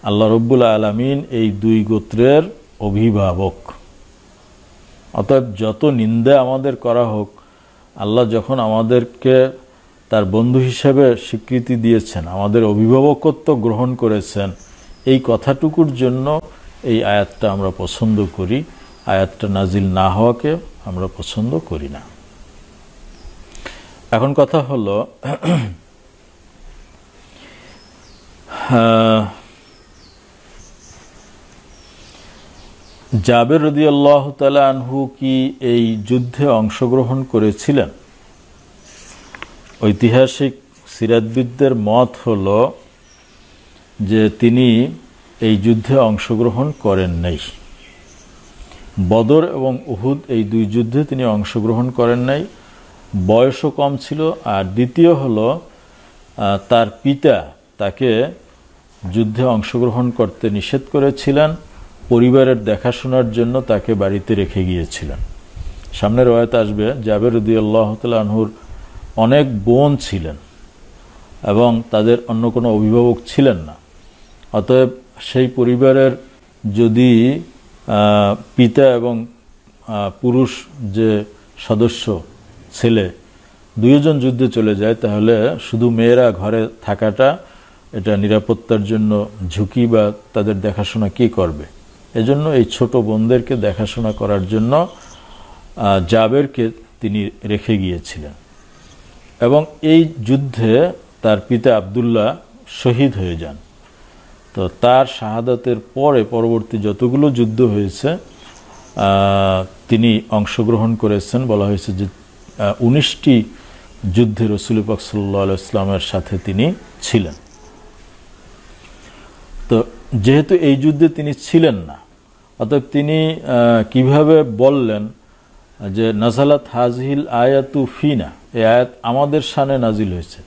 আল্লাহ রব্বুল আলামিন এই দুই গোত্রের অভিভাবক। অতএব যত নিন্দা আমাদের করা হোক, আল্লাহ যখন আমাদেরকে তার বন্ধু হিসেবে স্বীকৃতি দিয়েছেন, আমাদের অভিভাবকত্ব গ্রহণ করেছেন, এই কথাটুকুর জন্য এই আয়াতটা আমরা পছন্দ করি। আয়াতটা নাজিল না হওয়াকে আমরা পছন্দ করি না। এখন কথা হলো জাবের রাদিয়াল্লাহু তাআলা আনহু কি এই যুদ্ধে অংশগ্রহণ করেছিলেন? ঐতিহাসিক সিরাতবিদদের মত হলো যে তিনি এই যুদ্ধে অংশগ্রহণ করেন নাই। বদর এবং উহুদ এই দুই যুদ্ধে তিনি অংশগ্রহণ করেন নাই, বয়সও কম ছিল। আর দ্বিতীয় হলো তার পিতা তাকে যুদ্ধে অংশগ্রহণ করতে নিষেধ করেছিলেন, পরিবারের দেখাশোনার জন্য তাকে বাড়িতে রেখে গিয়েছিলেন। সামনের রওয়ায়াতে আসবে জাবের রাদিয়াল্লাহু তাআলা আনহুর অনেক বোন ছিলেন এবং তাদের অন্য কোনো অভিভাবক ছিলেন না। অতএব সেই পরিবারের যদি পিতা এবং পুরুষ যে সদস্য ছেলে দুইজন যুদ্ধে চলে যায়, তাহলে শুধু মেয়েরা ঘরে থাকাটা এটা নিরাপত্তার জন্য ঝুঁকি, বা তাদের দেখাশোনা কে করবে? এজন্য এই ছোট বোনদেরকে দেখাশোনা করার জন্য জাবেরকে তিনি রেখে গিয়েছিলেন। এবং এই যুদ্ধে তার পিতা আব্দুল্লাহ শহীদ হয়ে যান। তো তার শাহাদাতের পরে পরবর্তী যতগুলো যুদ্ধ হয়েছে তিনি অংশগ্রহণ করেছেন। বলা হয়েছে যে 19টি যুদ্ধে রাসূল পাক সাল্লাল্লাহু আলাইহি ওয়াসাল্লামের সাথে তিনি ছিলেন। তো যেহেতু এই যুদ্ধে তিনি ছিলেন না, অতএব তিনি কিভাবে বললেন যে নাজালাত হাযিহিল আয়াতু ফিনা, এই আয়াত আমাদের শানে নাজিল হয়েছে?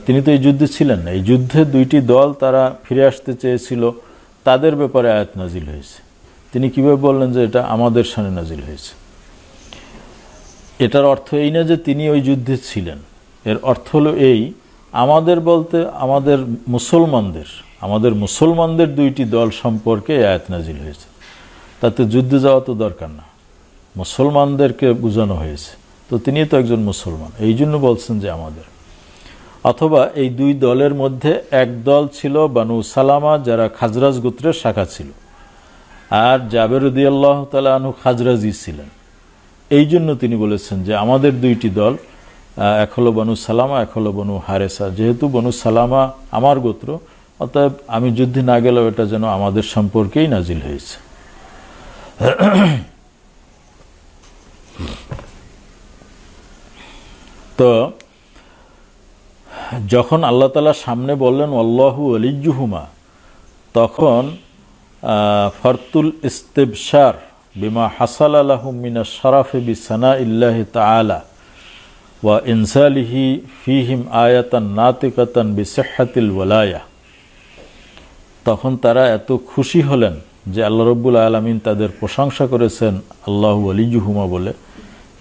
তিনি তো এই যুদ্ধে ছিলেন না। এই যুদ্ধে দুইটি দল তারা ফিরে আসতে চেয়েছিল, তাদের ব্যাপারে আয়াত নাজিল হয়েছে। তিনি কিভাবে বললেন যে এটা আমাদের শানে নাজিল হয়েছে? এটার অর্থ এই না যে তিনি ওই যুদ্ধে ছিলেন। এর অর্থ হলো এই, আমাদের বলতে আমাদের মুসলমানদের দুইটি দল সম্পর্কে আয়াত নাজিল হয়েছে। তাতে যুদ্ধে যাওয়া তো দরকার না, মুসলমানদেরকে বোঝানো হয়েছে। তো তিনি তো একজন মুসলমান, এই জন্য বলছেন যে আমাদের। অথবা এই দুই দলের মধ্যে এক দল ছিল বানু সালামা, যারা খাজরাজ গোত্রের শাখা ছিল, আর জাবের রাদিয়াল্লাহু তাআলা আনহু খাজরাজি ছিলেন। এই জন্য তিনি বলেছেন যে আমাদের দুইটি দল, এক হলো বনু সালামা, এক হলো বনু হারেসা। যেহেতু বনু সালামা আমার গোত্র, অতএব আমি যুদ্ধে না গেলেও এটা যেন আমাদের সম্পর্কেই নাজিল হয়েছে। তো যখন আল্লাহ তাআলা সামনে বললেন আল্লাহু ওয়ালিয়্যুহুমা, তখন ফরতুল ইস্তিবশার বিমা হাসালা লাহুম মিনাশ শারাফি বিসানাইল্লাহি তাআলা ওয়া ইনসালিহি ফীহিম আয়াতান নাতিকাতান বিসিহহাতিল ওয়ালায়া, তখন তারা এত খুশি হলেন যে আল্লাহ রাব্বুল আলামিন তাদের প্রশংসা করেছেন আল্লাহু ওয়ালিয়্যুহুমা বলে।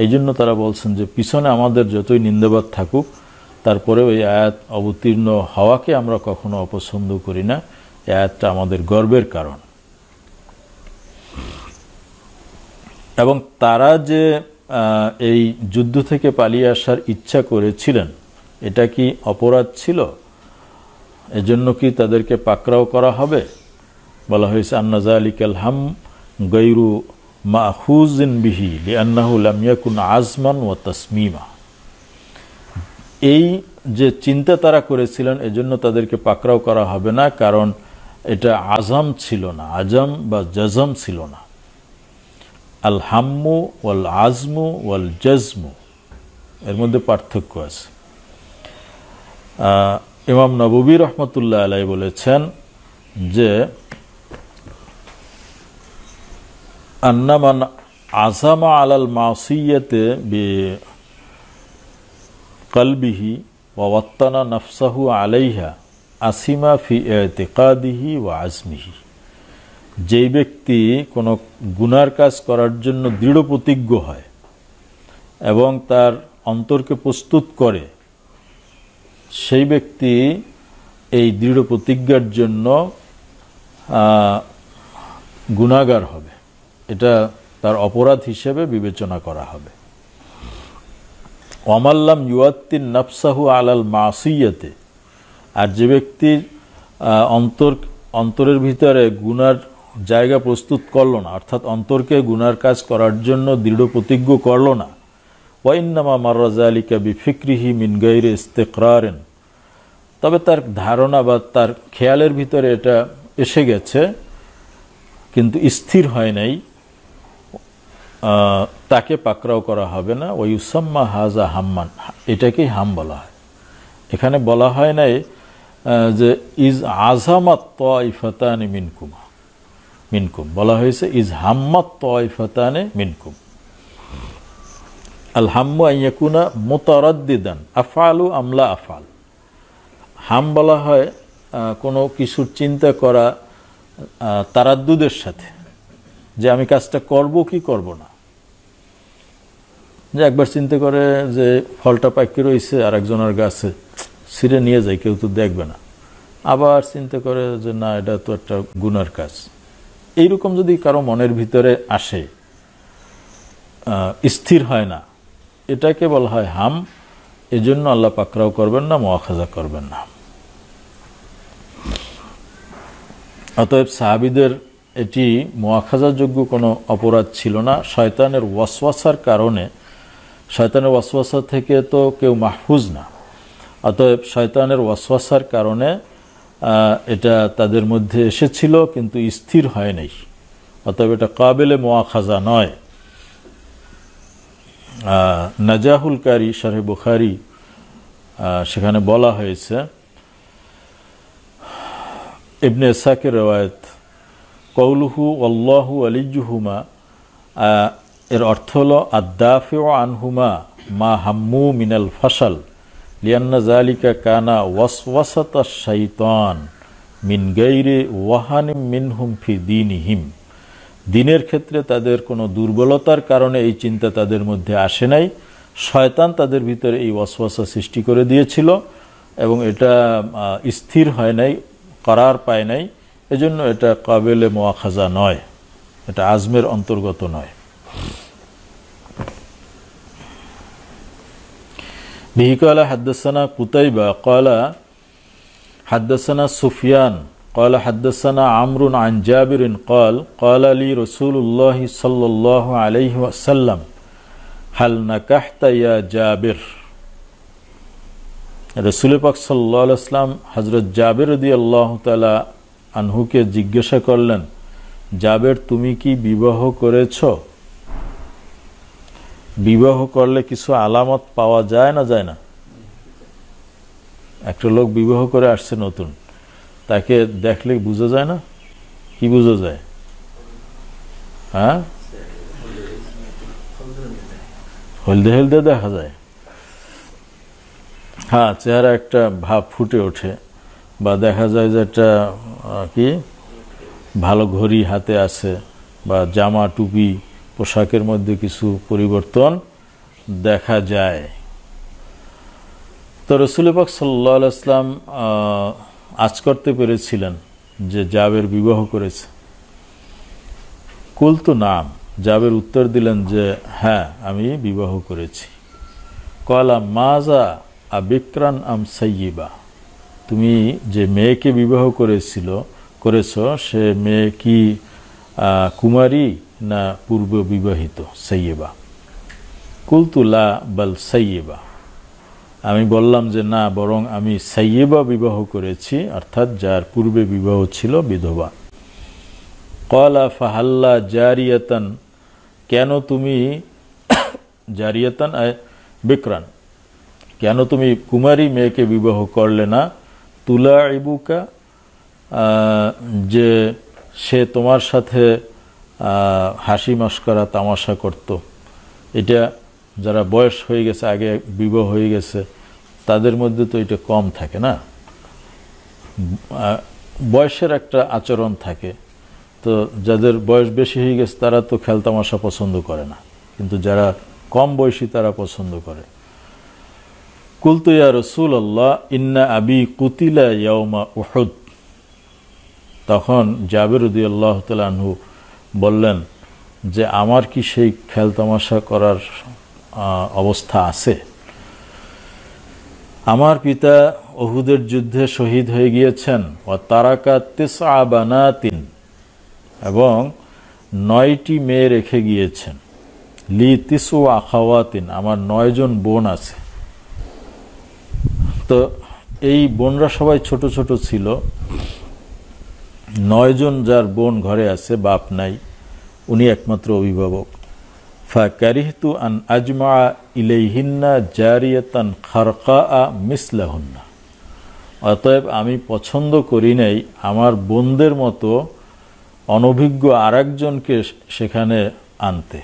এই জন্য তারা বলছেন যে পিছনে আমাদের যতই নিন্দাবাদ থাকুক, তারপরেও এই আয়াত অবতীর্ণ হওয়াকে আমরা কখনো অপছন্দ করি না। এই আয়াতটা আমাদের গর্বের কারণ। এবং তারা যে এই যুদ্ধ থেকে পালিয়ে আসার ইচ্ছা করেছিলেন, এটা কি অপরাধ ছিল? এজন্য কি তাদেরকে পাকড়াও করা হবে? বলা হয়েছে আন্না যালিকাল হাম গায়রু মাখুজিন বিহি লিআন্নাহু লাম ইয়াকুন আজমান ওয়া তাসমিমা। এই যে চিন্তা তারা করেছিলেন এজন্য তাদেরকে পাকড়াও করা হবে না, কারণ এটা আজম ছিল না, আজম বা জজম ছিল না। আল হাম্মু ওয়াল আজমু ওয়াল জজমু এর মধ্যে পার্থক্য আছে। ইমাম নববী রহমতুল্লাহ আলাইহি বলেছেন যে আন্না মান আযামা আলাল মাসিয়াতি বিকলবিহি ওয়া ওয়াত্তানা নাফসাহু আলাইহা আসিমা ফি ইতিকাদিহি ওয়া আজমিহি। যেই ব্যক্তি কোনো গুনার কাজ করার জন্য দৃঢ় প্রতিজ্ঞ হয় এবং তার অন্তরকে প্রস্তুত করে, সেই ব্যক্তি এই দৃঢ় প্রতিজ্ঞার জন্য গুনাহগার হবে, এটা তার অপরাধ হিসেবে বিবেচনা করা হবে। ওয়ামাল্লাম ইউয়াত্তিন নাফসাহু আলাল মাসিয়াতে, আর যে ব্যক্তি অন্তরের ভিতরে গুনার জায়গা প্রস্তুত করল না, অর্থাৎ অন্তরকে গুনার কাজ করার জন্য দৃঢ় প্রতিজ্ঞ করল না, ওয়াইন্নামা মাররা যালিকা বিফিক্রিহি মিন গায়রি ইস্তিকরারিন, তবে তার ধারণা বা তার খেয়ালের ভিতরে এটা এসে গেছে কিন্তু স্থির হয় নাই, তাকে পাকড়াও করা হবে না। ওয়ুসাম্মা হাজা হাম্মান, এটাকেই হাম বলা হয়। এখানে বলা হয় নাই যে ইজ আযামাত তাইফাতানি মিনকুম, বলা হয়েছে ইজ হাম্মাত তাইফাতানি মিনকুম। আল হাম্মু আন ইয়াকুনা মুতারাদ্দিদান আফআলু আম লা আফআল। হাম বলা হয় কোনো কিছুর চিন্তা করা তারাদ্দুদের সাথে, যে আমি কাজটা করব কি করব না। যে একবার চিন্তা করে যে ফলটা পাইকে রয়েছে আর একজনের গাছে, ছিঁড়ে নিয়ে যায়, কেউ তো দেখবে না। আবার চিন্তা করে যে না, এটা তো একটা গুনার কাজ। এইরকম যদি কারো মনের ভিতরে আসে, স্থির হয় না, এটাকে বলা হয় হাম। এজন্য আল্লাহ পাকড়াও করবেন না, মুআখাযা করবেন না। অতএব সাহাবীদের এটি মুআখাযাযোগ্য কোনো অপরাধ ছিল না। শয়তানের ওয়াসওয়াসার কারণে, শয়তানের ওয়াসওয়াসা থেকে তো কেউ মাহফুজ না, অতএব শয়তানের ওয়াসওয়াসার কারণে এটা তাদের মধ্যে এসেছিল কিন্তু স্থির হয় নাই, অতএব এটা কাবিলে মুআখাযা নয়। নাজাহুল কারি শারহে বুখারী সেখানে বলা হয়েছে, ইবনে ইসহাকের রওয়ায়াত, কওলুহু আল্লাহু ওয়ালিয়ুহুমা, এর অর্থ হলো আদ-দাফিউ আনহুমা মা হাম্মু মিনাল ফাশাল লিআন্না যালিকা কানা ওয়াসওয়াসাতাশ শাইতান মিন গায়রি ওয়াহানিম মিনহুম ফি দীনিহিম। দিনের ক্ষেত্রে তাদের কোনো দুর্বলতার কারণে এই চিন্তা তাদের মধ্যে আসে নাই, শয়তান তাদের ভিতরে এই ওয়াসওয়াসা সৃষ্টি করে দিয়েছিল এবং এটা স্থির হয় নাই, করার পায় নাই। এজন্য এটা কাবিলে মুআখাযা নয়, এটা আজমের অন্তর্গত নয়। বিহি ক্বালা হাদাসানা কুতাইবা ক্বালা হাদাসানা সুফিয়ান ক্বালা হাদাসানা আমরুন আন জাবিরিন ক্বাল ক্বালা লি রাসূলুল্লাহ সাল্লাল্লাহু আলাইহি ওয়াসাল্লাম হাল নাকাহতা ইয়া জাবির। রাসূল পাক সাল্লাল্লাহু আলাইহি ওয়াসাল্লাম হযরত জাবির রাদিয়াল্লাহু তাআলা আনহুকে জিজ্ঞাসা করলেন, জাবের তুমি কি বিবাহ করেছ? বিবাহ করলে কিছু আলামত পাওয়া যায় না, যায় না? একটা লোক বিবাহ করে আসছে নতুন, তাকে দেখলে বোঝা যায় না? কি বোঝা যায়? হ্যাঁ, হলদে হলদে দেখা যায়। হ্যাঁ, চেহারা একটা ভাব ফুটে ওঠে, বা দেখা যায় যে একটা কি ভালো ঘড়ি হাতে আছে, বা জামা টুপি পোশাকের মধ্যে কিছু পরিবর্তন দেখা যায়। তো রাসূল পাক সাল্লাল্লাহু আলাইহি ওয়াসাল্লাম আজ করতে পেরেছিলেন যে জাবের বিবাহ করেছে। কুলতু নাম, জাবের উত্তর দিলেন যে হ্যাঁ, আমি বিবাহ করেছি। ক্বালা মাজা আবিকরান আম সাইয়্যিবা, তুমি যে মেয়েকে বিবাহ করেছ সে মেয়ে কি কুমারী না পূর্ব বিবাহিত? সাইয়্যিবা। কুলতু লা বাল সাইয়্যিবা, আমি বললাম যে না, বরং আমি সাইয়্যিবা বিবাহ করেছি, অর্থাৎ যার পূর্বে বিবাহ ছিল বিধবা। ক্বালা ফাহাল্লা জারিয়াতান, কেন তুমি জারিয়াতান বিকরান, কেন তুমি কুমারী মেয়েকে বিবাহ করলে না? তুলাইবুকা, যে সে তোমার সাথে হাসি মশকরা তামাশা করত। এটা যারা বয়স হয়ে গেছে, আগে বিবাহ হয়ে গেছে, তাদের মধ্যে তো এটা কম থাকে না, বয়সের একটা আচরণ থাকে। তো যাদের বয়স বেশি হয়ে গেছে তারা তো খেলতামাশা পছন্দ করে না, কিন্তু যারা কম বয়সী তারা পছন্দ করে। কুলতু ইয়া রাসূলুল্লাহ ইন্না আবি কুতিলা ইয়াউমা উহুদ, তখন জাবির রাদিয়াল্লাহু তাআলা আনহু বললেন যে আমার কি সেই খেলতামাশা করার অবস্থা আছে? আমার পিতা উহুদের যুদ্ধে শহীদ হয়ে গিয়েছেন। ওয়া তারাকা তিসআ বানাতিন, এবং 9টি মেয়ে রেখে গিয়েছেন। লি তিসু আখাওয়াতিন, আমার 9 জন বোন আছে। তো এই বোনরা সবাই ছোট ছোট ছিল। 9 জন যার বোন ঘরে আছে, বাপ নাই, উনি একমাত্র অভিভাবক। ফাকারিহতু আন আজমা ইলাইহিন্না জারিয়াতান খারকাআ মিসলাহুন্না, অতএব আমি পছন্দ করি নাই আমার বোনদের মতো অনভিজ্ঞ আরেকজনকে সেখানে আনতে।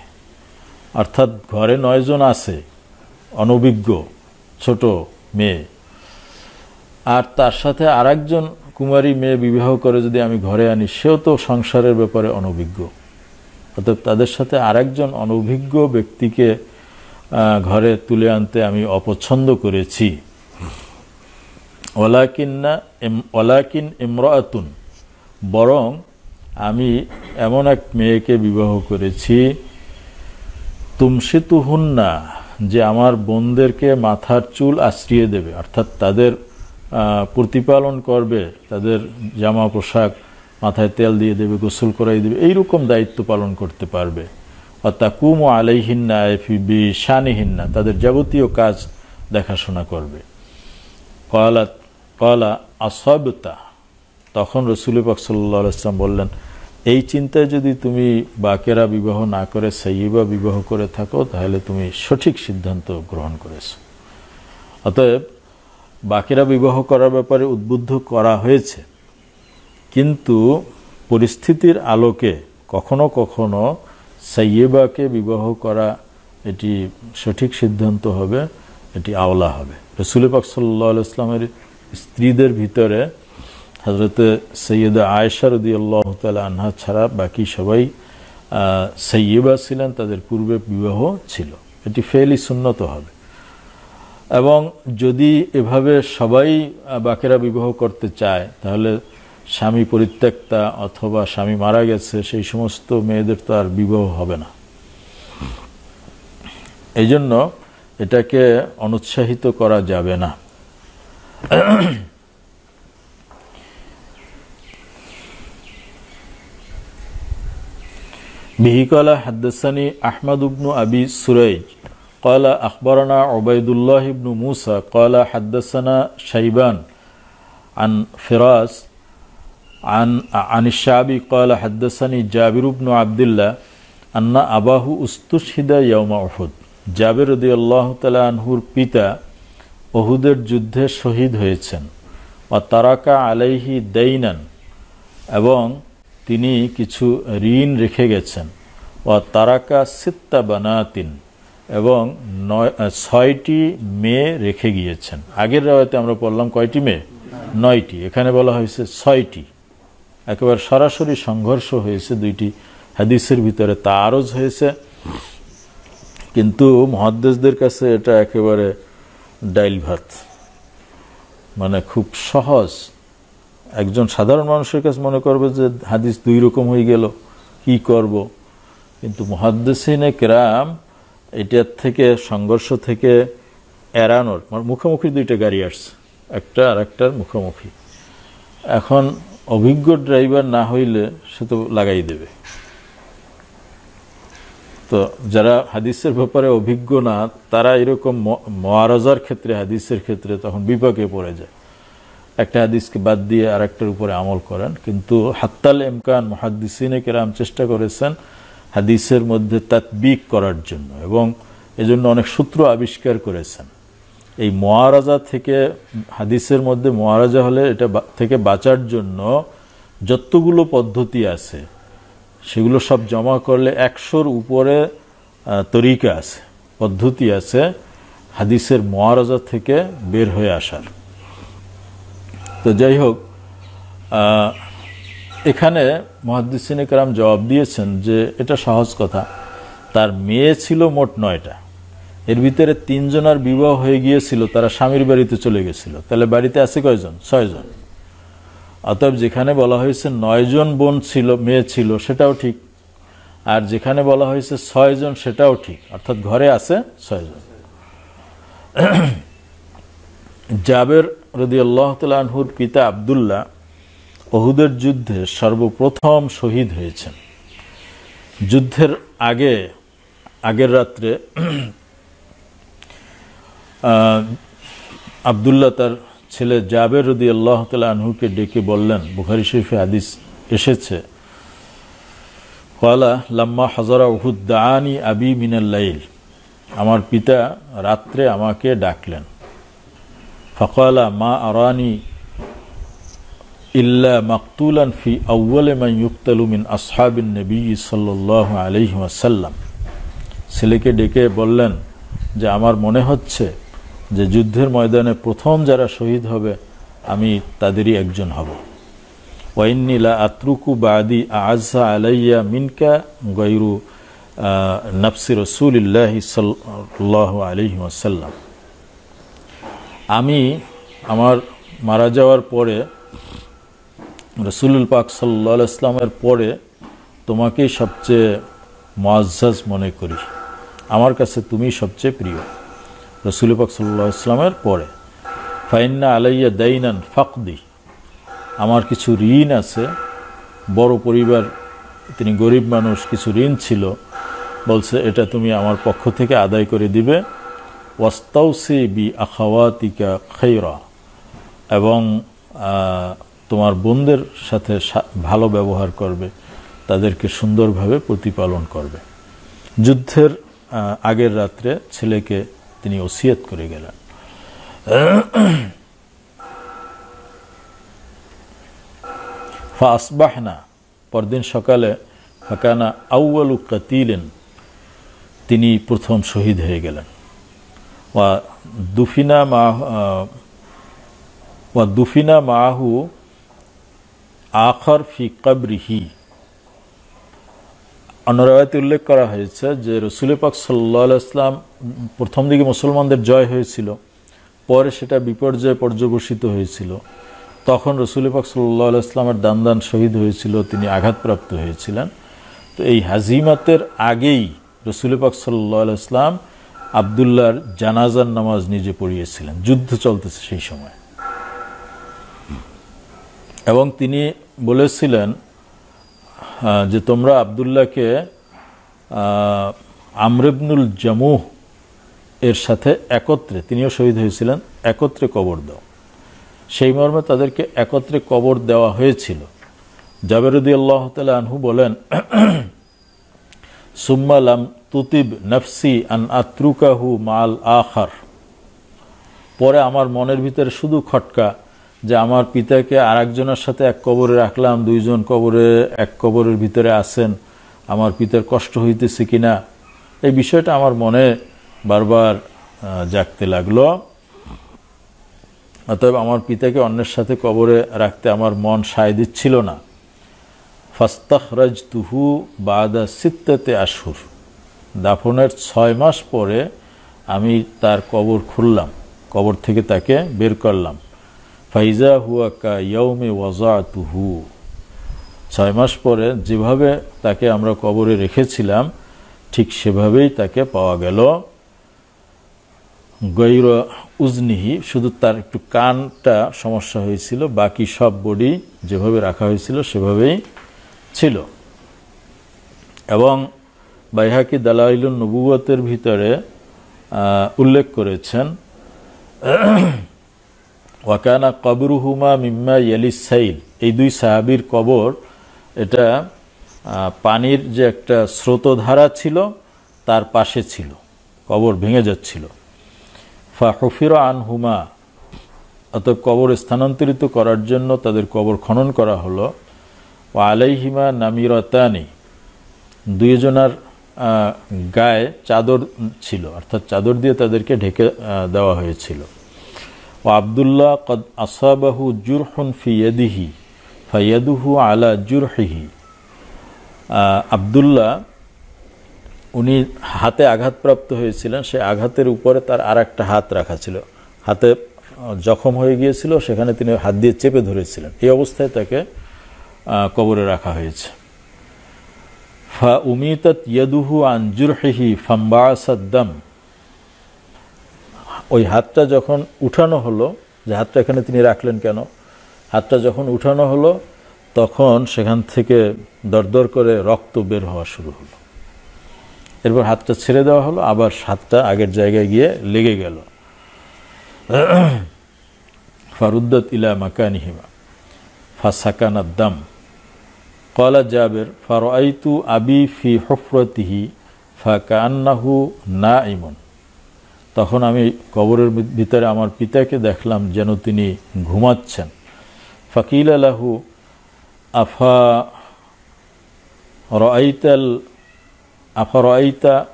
অর্থাৎ ঘরে 9 জন আছে অনভিজ্ঞ ছোট মেয়ে, আর তার সাথে আরেকজন কুমারী মেয়ে বিবাহ করে যদি আমি ঘরে আনি, সেও তো সংসারের ব্যাপারে অনভিজ্ঞ। অর্থাৎ তাদের সাথে আরেকজন অনভিজ্ঞ ব্যক্তিকে ঘরে তুলে আনতে আমি অপছন্দ করেছি। ওয়ালাকিন ইমরাআতুন, বরং আমি এমন এক মেয়েকে বিবাহ করেছি, তুমশিতুহুন্না, যে আমার বোনদেরকে মাথার চুল আশ্রিয়ে দেবে, অর্থাৎ তাদের প্রতিপালন করবে, তাদের জামা পোশাক, মাথায় তেল দিয়ে দেবে, গোসল করাই দেবে, এইরকম দায়িত্ব পালন করতে পারবে। অতাকুমু আলাইহিন্না বিশানিহিন্না, তাদের যাবতীয় কাজ দেখাশোনা করবে। ক্বালা আসাবতা, তখন রাসূল পাক সাল্লাল্লাহু আলাইহি ওয়াসাল্লাম বললেন, এই চিন্তায় যদি তুমি বাকেরা বিবাহ না করে সাইয়্যিবা বিবাহ করে থাকো, তাহলে তুমি সঠিক সিদ্ধান্ত গ্রহণ করেছো। অতএব বাকেরা বিবাহ করার ব্যাপারে উদ্বুদ্ধ করা হয়েছে, কিন্তু পরিস্থিতির আলোকে কখনো কখনো সাইয়্যিবাকে বিবাহ করা এটি সঠিক সিদ্ধান্ত হবে, এটি আওলা হবে। রাসূল পাক সাল্লাল্লাহু আলাইহি ওয়াসাল্লামের স্ত্রীদের ভিতরে হযরতে সৈয়দা আয়েশা রাদিয়াল্লাহু তাআলা আনহা ছাড়া বাকি সবাই সাইয়্যিবা ছিলেন, তাদের পূর্বে বিবাহ ছিল। এটি ফেলি সুন্নত হবে। এবং যদি এভাবে সবাই বাকেরা বিবাহ করতে চায়, তাহলে স্বামী পরিত্যক্তা অথবা স্বামী মারা গেছে সেই সমস্ত মেয়েদের তো আর বিবাহ হবে না। এই জন্য এটাকে অনুৎসাহিত করা যাবে না। বিহি ক্বালা হাদ্দাসানি আহমদ ইবনু আবি সুরাইজ ক্বালা আখবারানা উবাইদুল্লাহ ইবনু মুসা ক্বালা হাদ্দাসানা শাইবান আন ফিরাস عن الشعبي قال حدثني جابر بن عبد الله أن أباه استشهد يوم أحد, জাবির রাদিয়াল্লাহু তাআলা আনহুর পিতা উহুদের যুদ্ধে শহীদ হয়েছেন। ওয়া তারাকা আলাইহি দাইনান, এবং তিনি কিছু ঋণ রেখে গেছেন। ওয়া তারাকা সিত্তা বানাতিন, এবং 6টি মেয়ে রেখে গিয়েছেন। আগের রাওয়ায়াতে আমরা পড়লাম কয়টি মেয়ে? 9টি। এখানে বলা হয়েছে 6টি। একেবারে সরাসরি সংঘর্ষ হয়েছে দুইটি হাদিসের ভিতরে, তাআরুজ হয়েছে, কিন্তু মুহাদ্দিসদের কাছে এটা একেবারে ডাইল ভাত, মানে খুব সহজ। একজন সাধারণ মানুষের কাছে মনে করবে যে হাদিস 2 রকম হয়ে গেল, কি করব, কিন্তু মুহাদ্দিসিনে কেরাম এটার থেকে, সংঘর্ষ থেকে এড়ানোর, মুখোমুখি 2টা গাড়ি আসছে, একটা আর একটার মুখোমুখি। এখন অভিজ্ঞ ড্রাইভার না হইলে সে তো লাগাই দেবে। তো যারা হাদিসের ব্যাপারে অভিজ্ঞ না তারা এরকম মুআরাজার ক্ষেত্রে, হাদিসের ক্ষেত্রে তখন বিপাকে পড়ে যায়, একটা হাদিসকে বাদ দিয়ে আরেকটার উপরে আমল করেন। কিন্তু হাত্তাল ইমকান মুহাদ্দিসিনে কেরাম চেষ্টা করেছেন হাদিসের মধ্যে তাতবিক করার জন্য, এবং এজন্য অনেক সূত্র আবিষ্কার করেছেন। এই মুআরাজা থেকে, হাদিসের মধ্যে মুআরাজা হলে এটা থেকে বাঁচার জন্য যতগুলো পদ্ধতি আছে সেগুলো সব জমা করলে 100-র উপরে তরিকা আছে, পদ্ধতি আছে হাদিসের মুআরাজা থেকে বের হয়ে আসার। তো যাই হোক, এখানে মুহাদ্দিসিনে কেরাম জবাব দিয়েছেন যে এটা সহজ কথা, তার মেয়ে ছিল মোট 9টা, এর ভিতরে 3 জনের বিবাহ হয়ে গিয়েছিল, তারা স্বামীর বাড়িতে চলে গেছিল, তাহলে বাড়িতে আছে কয়জন? 6 জন। অতএব যেখানে বলা হয়েছে 9 জন বোন ছিল, মেয়ে ছিল, সেটাও ঠিক, আর যেখানে বলা হয়েছে 6 জন সেটাও ঠিক, অর্থাৎ ঘরে আছে 6 জন। জাবের রাদিয়াল্লাহু তাআলা আনহুর পিতা আব্দুল্লাহ উহুদের যুদ্ধে সর্বপ্রথম শহীদ হয়েছেন। যুদ্ধের আগের রাত্রে আব্দুল্লাহ তার ছেলে জাবের রাদিয়াল্লাহু তাআলা আনহুকে ডেকে বললেন, বুখারী শরীফে হাদিস এসেছে, ক্বালা লাম্মা হাজারা উহুদ দাআনি আবি মিনাল লাইল, আমার পিতা রাত্রে আমাকে ডাকলেন। ফাকালা মা আরানি ইল্লা মাকতুলান ফি আউয়ালি মান ইউকতালু মিন আসহাবিন নবী সাল্লাল্লাহু আলাইহি ওয়াসাল্লাম। ছেলেকে ডেকে বললেন যে আমার মনে হচ্ছে যে যুদ্ধের ময়দানে প্রথম যারা শহীদ হবে আমি তাদেরই একজন হব। ওয়া ইন্নী লা আতরুকু বাদি আ'আজ্জা আলাইয়া মিনকা গায়রু নাফসি রাসূলিল্লাহি সাল্লাল্লাহু আলাইহি ওয়াসাল্লাম। আমি আমার মারা যাওয়ার পরে রাসূলুল পাক সাল্লাল্লাহু আলাইহি ওয়াসাল্লামের পরে তোমাকেই সবচেয়ে মুআজ্জাজ মনে করি, আমার কাছে তুমি সবচেয়ে প্রিয় রাসূল পাক সাল্লাল্লাহু আলাইহি ওয়াসাল্লামের পরে। ফাইন্না আলাইয়া দাইনান ফাকদি, আমার কিছু ঋণ আছে, বড় পরিবার, তিনি গরিব মানুষ, কিছু ঋণ ছিল, বলছে এটা তুমি আমার পক্ষ থেকে আদায় করে দিবে। ওয়াস্তাউসি বি আখাওয়াতিকা খায়রা, এবং তোমার বোনদের সাথে ভালো ব্যবহার করবে, তাদেরকে সুন্দরভাবে প্রতিপালন করবে। যুদ্ধের আগের রাত্রে ছেলেকে তিনি ওসিয়ত করে গেলেন। ফাসবাহনা, পরদিন সকালে, ফাকানা আউয়ালু কাতিলিন, তিনি প্রথম শহীদ হয়ে গেলেন। ওয়া দুফিনা মাহু আখর ফি কবরিহি। অন্য রাওয়ায়াতে উল্লেখ করা হয়েছে যে রাসূল পাক সাল্লাল্লাহু আলাইহি ওয়াসাল্লাম প্রথম দিকে মুসলমানদের জয় হয়েছিল, পরে সেটা বিপর্যয়ে পর্যবসিত হয়েছিল, তখন রাসূল পাক সাল্লাল্লাহু আলাইহি ওয়াসাল্লামের দান শহীদ হয়েছিল, তিনি আঘাতপ্রাপ্ত হয়েছিলেন। তো এই হাজিমাতের আগেই রাসূল পাক সাল্লাল্লাহু আলাইহি ওয়াসাল্লাম আব্দুল্লাহর জানাজার নামাজ নিজে পড়িয়েছিলেন, যুদ্ধ চলতেছে সেই সময়। এবং তিনি বলেছিলেন যে তোমরা আব্দুল্লাহকে আমর ইবনুল জামুহ এর সাথে একত্রে, তিনিও শহীদ হয়েছিলেন, একত্রে কবর দাও। সেই মর্মে তাদেরকে একত্রে কবর দেওয়া হয়েছিল। জাবের রাদিয়াল্লাহু তাআলা আনহু বলেন, সুম্মা লাম তুতিব নফসি আন আতরুকাহু মাল আখার, পরে আমার মনের ভিতরে শুধু খটকা যে আমার পিতাকে আর একজনের সাথে এক কবরে রাখলাম, 2 জন কবরে, এক কবরের ভিতরে আছেন, আমার পিতার কষ্ট হইতেছে কিনা, এই বিষয়টা আমার মনে বারবার জাগতে লাগলো। অতএব আমার পিতাকে অন্যের সাথে কবরে রাখতে আমার মন সায় দিচ্ছিল না। ফাস্তাখরাজতুহু বাদা 6 আশহুর, দাফনের 6 মাস পরে আমি তার কবর খুললাম, কবর থেকে তাকে বের করলাম। ফাইজা হুয়া কা ইয়াউমে ওয়াজাতুহু, 6 মাস পরে যেভাবে তাকে আমরা কবরে রেখেছিলাম ঠিক সেভাবেই তাকে পাওয়া গেল। গৈর উজনিহি, শুধু তার একটু কানটা সমস্যা হয়েছিল, বাকি সব বডি যেভাবে রাখা হয়েছিল সেভাবেই ছিল। এবং বাইহাকি দালাইলুন নবুওয়াতের ভিতরে উল্লেখ করেছেন ওয়াকানা কবরুহুমা মিম্মা ইয়ালিস সাইল, এই দুই সাহাবীর কবর এটা পানির যে একটা স্রোতধারা ছিল তার পাশে ছিল, কবর ভেঙে যাচ্ছিল। ফা হুফিরা আনহুমা, অতএব কবর স্থানান্তরিত করার জন্য তাদের কবর খনন করা হলো। ও আলাইহিমা নামিরাতানি, দুইজনার গায়ে চাদর ছিল, অর্থাৎ চাদর দিয়ে তাদেরকে ঢেকে দেওয়া হয়েছিল। ও আবদুল্লাহ কদ আসাবাহু জুরহুন ফি ইয়াদিহি ফায়াদুহু আলা জুরহিহি, আবদুল্লাহ উনি হাতে আঘাতপ্রাপ্ত হয়েছিলেন, সেই আঘাতের উপরে তার আর একটা হাত রাখা ছিল, হাতে জখম হয়ে গিয়েছিল, সেখানে তিনি হাত দিয়ে চেপে ধরেছিলেন। এই অবস্থায় তাকে কবরে রাখা হয়েছে। ফা উমিতাত ইয়াদুহু আন জুরহিহি ফামবাসাদ দাম, ওই হাতটা যখন উঠানো হলো, যে হাতটা এখানে তিনি রাখলেন কেন, হাতটা যখন উঠানো হলো তখন সেখান থেকে দরদর করে রক্ত বের হওয়া শুরু হলো। এরপর হাতটা ছেড়ে দেওয়া হলো, আবার হাতটা আগের জায়গায় গিয়ে লেগে গেল। ফারুদ্দাত ইলা মাকানিহিমা ফাসাকানাদ দাম। ক্বালা জাবির ফারাআইতু আবি ফি হুফরাতিহি ফাকান্নাহু নাঈমুন, তখন আমি কবরের ভিতরে আমার পিতাকে দেখলাম যেন তিনি ঘুমাচ্ছেন। ফাকিলা লাহু আফা রাআইতা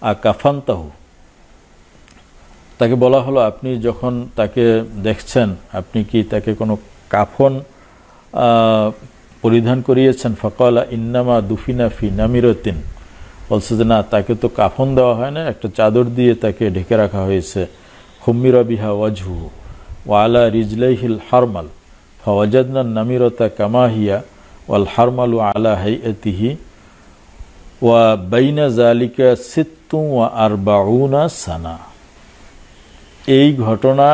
আকাফান্তাহু, তাকে বলা হলো আপনি যখন তাকে দেখছেন আপনি কি তাকে কোনো কাফন পরিধান করিয়েছেন? ফাকালা ইন্নামা দুফিনা ফি নামিরাতিন, বলছে যে না, তাকে তো কাফন দেওয়া হয় না, একটা চাদর দিয়ে তাকে ঢেকে রাখা হয়েছে। খুম্মিরা বিহা ওয়াজহুহু ওয়া আলা রিজলাইহিল হারমাল ফাওয়াজাদনা নামিরাতা কামা হিয়া ওয়াল হারমালু আলা হাইয়াতিহি ওয়া বাইনা যালিকা সিত্তুন ওয়া আরবাউনা সানা। এই ঘটনা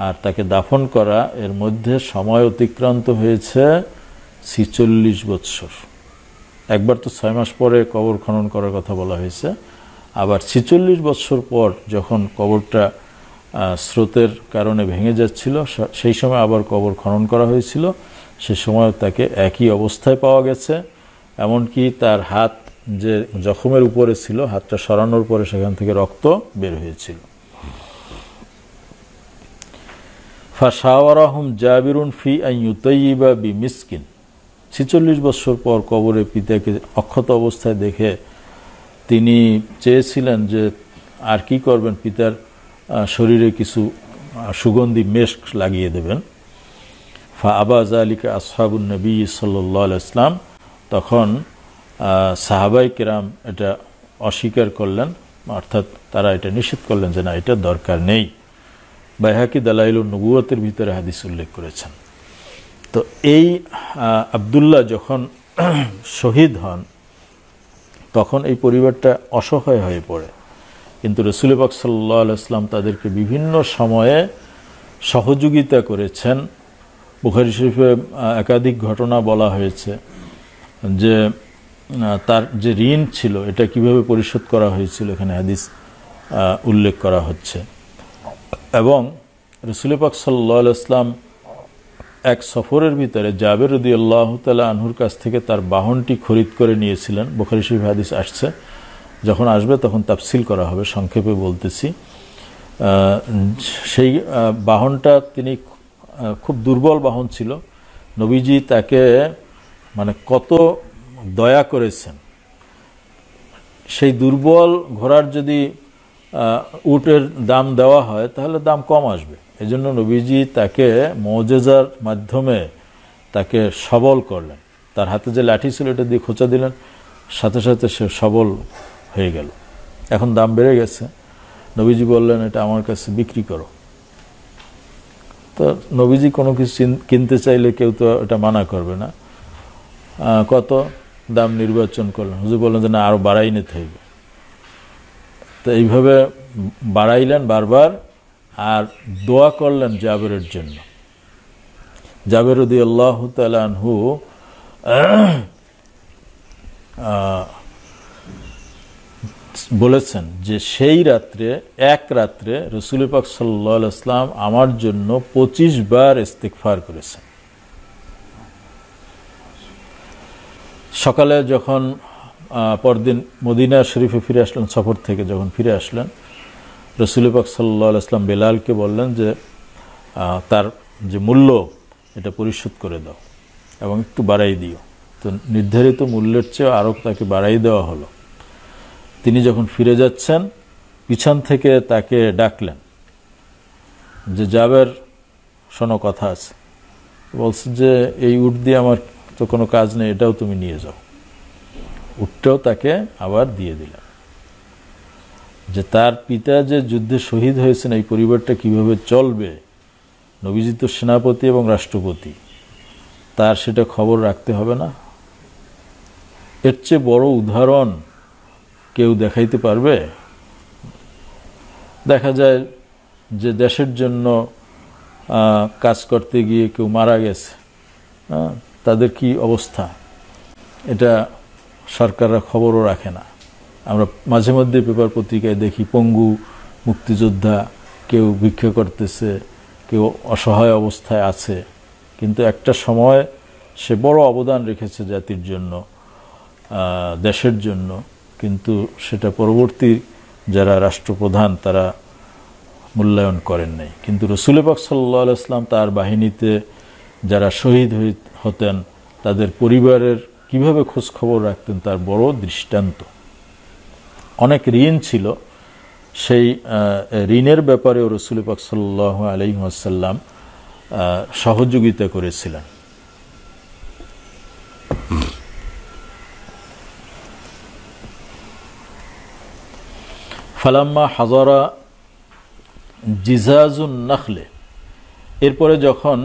আর তাকে দাফন করা এর মধ্যে সময় অতিক্রান্ত হয়েছে 46 বৎসর। একবার তো 6 মাস পরে কবর খনন করার কথা বলা হয়েছে, আবার 46 বৎসর পর যখন কবরটা স্রোতের কারণে ভেঙে যাচ্ছিল সেই সময় আবার কবর খনন করা হয়েছিল, সে সময় তাকে একই অবস্থায় পাওয়া গেছে। এমনকি তার হাত যে জখমের উপরে ছিল, হাতটা সরানোর পরে সেখান থেকে রক্ত বের হয়েছিল। ফাশাওয়ারাহুম জাবিরুন ফি আন ইউতাইয়িবা বিমিসকিন, 46 বছর পর কবরে পিতাকে অক্ষত অবস্থায় দেখে তিনি চেয়েছিলেন যে আর কি করবেন, পিতার শরীরে কিছু সুগন্ধি মেশক লাগিয়ে দেবেন। ফা আবা যালিকা আসহাবুন নবী সাল্লাল্লাহু আলাইহি ওয়াসাল্লাম, তখন সাহাবায়ে কেরাম এটা অস্বীকার করলেন, অর্থাৎ তারা এটা নিষেধ করলেন যে না, এটা দরকার নেই। বাইহাকি দালাইলুন নবুওয়াতের ভিতরে হাদিস উল্লেখ করেছেন। তো এই আবদুল্লাহ যখন শহীদ হন তখন এই পরিবারটা অসহায় হয়ে পড়ে, কিন্তু রাসূল পাক সাল্লাল্লাহু আলাইহি ওয়াসাল্লাম তাদেরকে বিভিন্ন সময়ে সহযোগিতা করেছেন। বুখারী শরীফে একাধিক ঘটনা বলা হয়েছে যে তার যে ঋণ ছিল এটা কিভাবে পরিশোধ করা হয়েছিল, এখানে হাদিস উল্লেখ করা হচ্ছে। এবং রাসূল পাক সাল্লাল্লাহু আলাইহি ওয়াসাল্লাম এক সফরের ভিতরে জাবের রাদিয়াল্লাহু তাআলা আনহুর কাছ থেকে তার বাহনটি খরিদ করে নিয়েছিলেন। বুখারী শরীফে হাদিস আসছে, যখন আসবে তখন তাফসিল করা হবে, সংক্ষেপে বলতেছি। সেই বাহনটা তিনি খুব দুর্বল বাহন ছিল, নবীজি তাকে মানে কত দয়া করেছেন। সেই দুর্বল ঘোড়ার যদি উটের দাম দেওয়া হয় তাহলে দাম কম আসবে, এজন্য নবীজি তাকে মুজিজার মাধ্যমে তাকে সবল করলেন। তার হাতে যে লাঠি ছিল এটা দিয়ে খোঁচা দিলেন, সাথে সাথে সে সবল হয়ে গেল। এখন দাম বেড়ে গেছে, নবীজি বললেন এটা আমার কাছে বিক্রি করো। তো নবীজি কোনো কিছু কিনতে চাইলে কেউ তো এটা মানা করবে না। কত দাম নির্বাচন করলেন, হুজুর বললেন যে না, আরো বাড়াই নিতে হইবে। তো এইভাবে বাড়াইলেন বারবার, আর দোয়া করলেন জাবেরের জন্য। জাবের রাদিয়াল্লাহু তাআলা আনহু বলেছেন যে সেই রাত্রে এক রাত্রে রাসূল পাক সাল্লাল্লাহু আলাইহি ওয়াসাল্লাম আমার জন্য 25 বার ইস্তিগফার করেছেন। সকালে যখন পরদিন মদিনা শরীফে ফিরে আসলেন, সফর থেকে যখন ফিরে আসলেন, রাসূল পাক সাল্লাল্লাহু আলাইহি ওয়াসাল্লাম বেলালকে বললেন যে তার যে মূল্য এটা পরিশোধ করে দাও এবং একটু বাড়াই দিও। তো নির্ধারিত মূল্যের চেয়ে আরও তাকে বাড়াই দেওয়া হলো। তিনি যখন ফিরে যাচ্ছেন পিছন থেকে তাকে ডাকলেন যে জাবের, শোনো কথা আছে। বলছে যে এই উট দিয়ে আমার তো কোনো কাজ নেই, এটাও তুমি নিয়ে যাও। উটটাও তাকে আবার দিয়ে দিলেন। যে তার পিতা যে যুদ্ধে শহীদ হয়েছেন, এই পরিবারটা কিভাবে চলবে, নবীজি তো সেনাপতি এবং রাষ্ট্রপতি, তার সেটা খবর রাখতে হবে না? এর চেয়ে বড় উদাহরণ কেউ দেখাইতে পারবে? দেখা যায় যে দেশের জন্য কাজ করতে গিয়ে কেউ মারা গেছে, তাদের কি অবস্থা, এটা সরকাররা খবরও রাখে না। আমরা মাঝে মধ্যে পেপার পত্রিকায় দেখি পঙ্গু মুক্তিযোদ্ধা, কেউ ভিক্ষা করতেছে, কেউ অসহায় অবস্থায় আছে, কিন্তু একটা সময় সে বড় অবদান রেখেছে জাতির জন্য, দেশের জন্য, কিন্তু সেটা পরবর্তী যারা রাষ্ট্রপ্রধান তারা মূল্যায়ন করেন নাই। কিন্তু রাসূল পাক সাল্লাল্লাহু আলাইহি ওয়াসাল্লাম তার বাহিনীতে যারা শহীদ হতেন তাদের পরিবারের কিভাবে খোঁজ খবর রাখতেন তার বড় দৃষ্টান্ত। অনেক ঋণ ছিল, সেই ঋণের ব্যাপারেও রাসূল পাক সাল্লাল্লাহু আলাইহি ওয়াসাল্লাম সহযোগিতা করেছিলেন। ফালাম্মা হাজারা জিজাজুন নাখলে, এরপরে যখন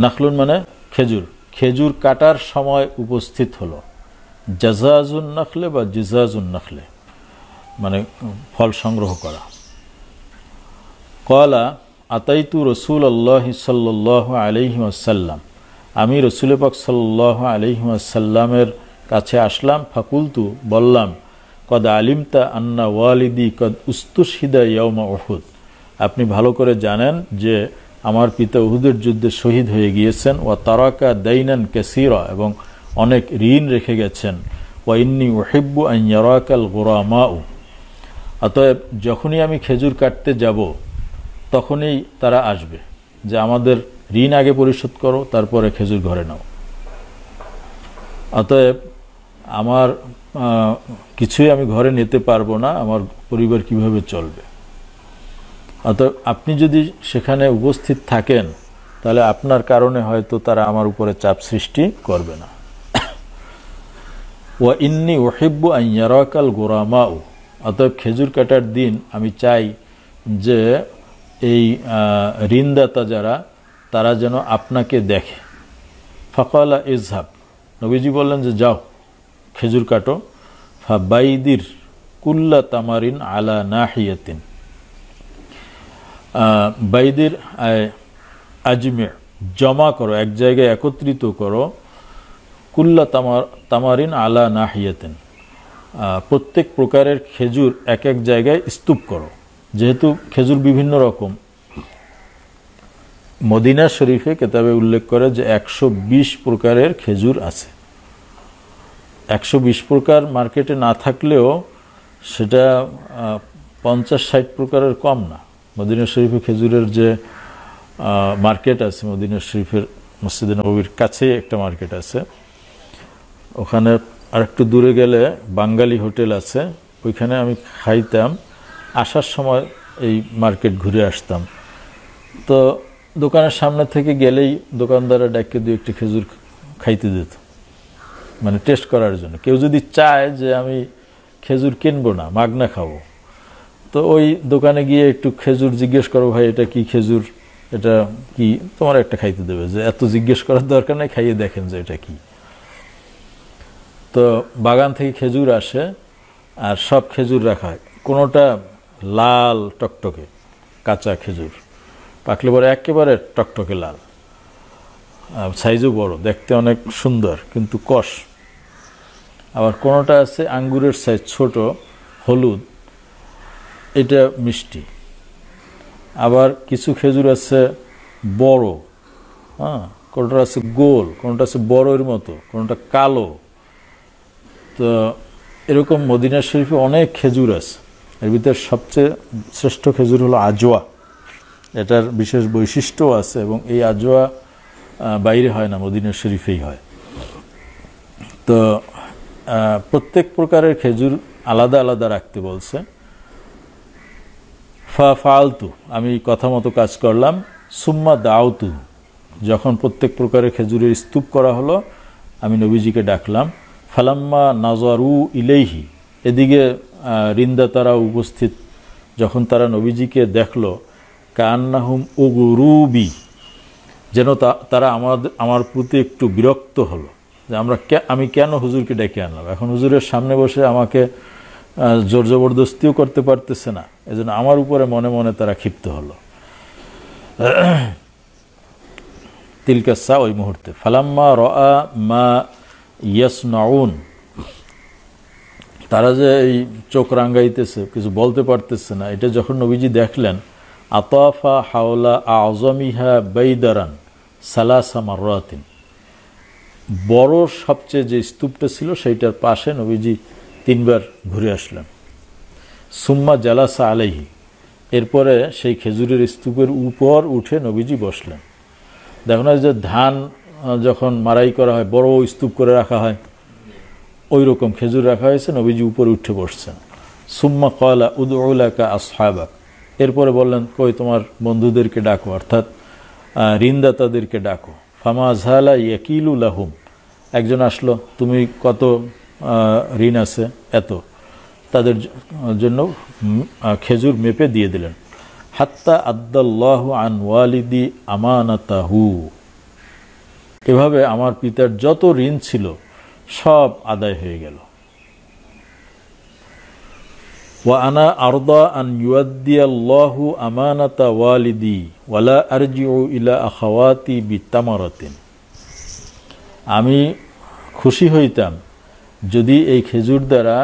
নাখলুন মানে খেজুর, খেজুর কাটার সময় উপস্থিত হলো। জাজাজুন নাখলে বা জিজাজুন নাখলে মানে ফল সংগ্রহ করা। ক্বালা আতাইতু রাসূলুল্লাহ সাল্লাল্লাহু আলাইহি ওয়াসাল্লাম, আমি রাসূল পাক সাল্লাল্লাহু আলাইহি ওয়াসাল্লামের কাছে আসলাম। ফাকুলতু, বললাম, কদ আলিমতা আন্না ওয়ালিদি কদ উস্তুশহিদা ইয়াউমা উহুদ, আপনি ভালো করে জানেন যে আমার পিতা উহুদের যুদ্ধে শহীদ হয়ে গিয়েছেন। ওয়া তারাকা দাইনান কাসীরা, এবং অনেক ঋণ রেখে গেছেন। ওয়া ইন্নী উহিব্বু আন ইয়ারাকাল গুরামাউ, অতএব যখনই আমি খেজুর কাটতে যাব তখনই তারা আসবে যে আমাদের ঋণ আগে পরিশোধ করো, তারপরে খেজুর ঘরে নাও। অতএব আমার কিছুই আমি ঘরে নিতে পারবো না, আমার পরিবার কিভাবে চলবে। অতএব আপনি যদি সেখানে উপস্থিত থাকেন তাহলে আপনার কারণে হয়তো তারা আমার উপরে চাপ সৃষ্টি করবে না। ওয়া ইন্নী উহিব্বু আন ইয়ারাকাল গুরামাউ, অতএব খেজুর কাটার দিন আমি চাই যে এই ঋণদাতা যারা তারা যেন আপনাকে দেখে। ফাকালা ইজহাব, নবীজি বললেন যে যাও খেজুর কাটো। ফাবাইদির কুল্লা তামারিন আলা নাহিয়াতিন, বাইদির আজমে, জমা করো, এক জায়গায় একত্রিত করো। কুল্লা তামারিন আলা নাহিয়াতিন, প্রত্যেক প্রকারের খেজুর এক এক জায়গায় স্তূপ করো। যেহেতু খেজুর বিভিন্ন রকম, মদিনা শরীফে কেতাবে উল্লেখ করে যে 120 প্রকারের খেজুর আছে। 120 প্রকার মার্কেটে না থাকলেও সেটা 50-60 প্রকারের কম না। মদিনা শরীফে খেজুরের যে মার্কেট আছে, মদিনা শরীফের মসজিদে নববীর কাছে একটা মার্কেট আছে, ওখানে আরেকটু দূরে গেলে বাঙালি হোটেল আছে, ওইখানে আমি খাইতাম। আসার সময় এই মার্কেট ঘুরে আসতাম। তো দোকানের সামনে থেকে গেলেই দোকানদাররা ডাকে দিয়ে একটি খেজুর খাইতে দিত, মানে টেস্ট করার জন্য। কেউ যদি চায় যে আমি খেজুর কিনবো না, মাগনা খাবো, তো ওই দোকানে গিয়ে একটু খেজুর জিজ্ঞেস করো, ভাই এটা কি খেজুর, এটা কি, তোমার একটা খাইতে দেবে। যে এত জিজ্ঞেস করার দরকার নেই, খাইয়ে দেখেন যে এটা কি। তো বাগান থেকে খেজুর আসে আর সব খেজুর রাখা হয়, কোনোটা লাল টকটকে কাঁচা খেজুর, পাকলে পরে একেবারে টকটকে লাল, সাইজও বড়, দেখতে অনেক সুন্দর কিন্তু কষ। আবার কোনোটা আছে আঙ্গুরের সাইজ ছোট, হলুদ, এটা মিষ্টি। আবার কিছু খেজুর আছে বড়, হ্যাঁ, কোনোটা আছে গোল, কোনোটা আছে বড়ের মতো, কোনোটা কালো। তো এরকম মদিনা শরীফে অনেক খেজুর আছে। এর ভিতরে সবচেয়ে শ্রেষ্ঠ খেজুর হলো আজওয়া। এটার বিশেষ বৈশিষ্ট্য আছে এবং এই আজওয়া বাইরে হয় না, মদিনা শরীফেই হয়। তো প্রত্যেক প্রকারের খেজুর আলাদা আলাদা রাখতে বলছে। ফালতু, আমি কথা মতো কাজ করলাম। সুম্মা দাউতু, যখন প্রত্যেক প্রকারের খেজুরের স্তূপ করা হলো, আমি নবীজিকে ডাকলাম। ফালাম্মা নাজারু ইলেইহি, এদিকে রিন্দাতারা উপস্থিত, যখন তারা নবীজিকে দেখল, কান্নাহুম উগুরুবি, যেন তারা আমার প্রতি একটু বিরক্ত হলো যে আমি কেন হুজুরকে ডেকে আনলাম। এখন হুজুরের সামনে বসে আমাকে জোর জবরদস্তিও করতে পারতেছে না, এজন্য আমার উপরে মনে মনে তারা ক্ষিপ্ত হলো। তিলকাসা, ওই মুহূর্তে। ফালাম্মা রাআ মা ইয়াসনাউন, তারা যে এই চোখ রাঙ্গাইতেছে, কিছু বলতে পারতেছে না, এটা যখন নবীজি দেখলেন, আতাফা হাওলা আযমিহা বাইদারান সালাসা মাররাতিন, বড় সবচেয়ে যে স্তূপটা ছিল সেইটার পাশে নবীজি 3 বার ঘুরে আসলেন। সুম্মা জালাসা আলাইহি, এরপরে সেই খেজুরের স্তূপের উপর উঠে নবীজি বসলেন। দেখুন, যে ধান যখন মারাই করা হয় বড় স্তূপ করে রাখা হয়, ওই রকম খেজুর রাখা হয়েছে, নবীজি উপরে উঠে বসছেন। সুম্মা ক্বালা উদউ লাকা আসহাবাক, এরপরে বললেন, কই তোমার বন্ধুদেরকে ডাকো, অর্থাৎ ঋণদাতাদেরকে ডাকো। ফামা জালা ইয়াকিলু লাহুম, একজন আসলো, তুমি কত ঋণ আছে, এত, তাদের জন্য খেজুর মেপে দিয়ে দিলেন। হাত্তা আদ্দাল্লাহু আন ওয়ালিদি আমানাতাহু, এভাবে আমার পিতার যত ঋণ ছিল সব আদায় হয়ে গেল। ওয়া আনা আরদা আন ইউআদ্দিয়াল্লাহু আমানাতা ওয়ালিদি ওয়ালা আরজিউ ইলা আখাওয়াতি বিতামারাতিন, আমি খুশি হইতাম যদি এই খেজুর দ্বারা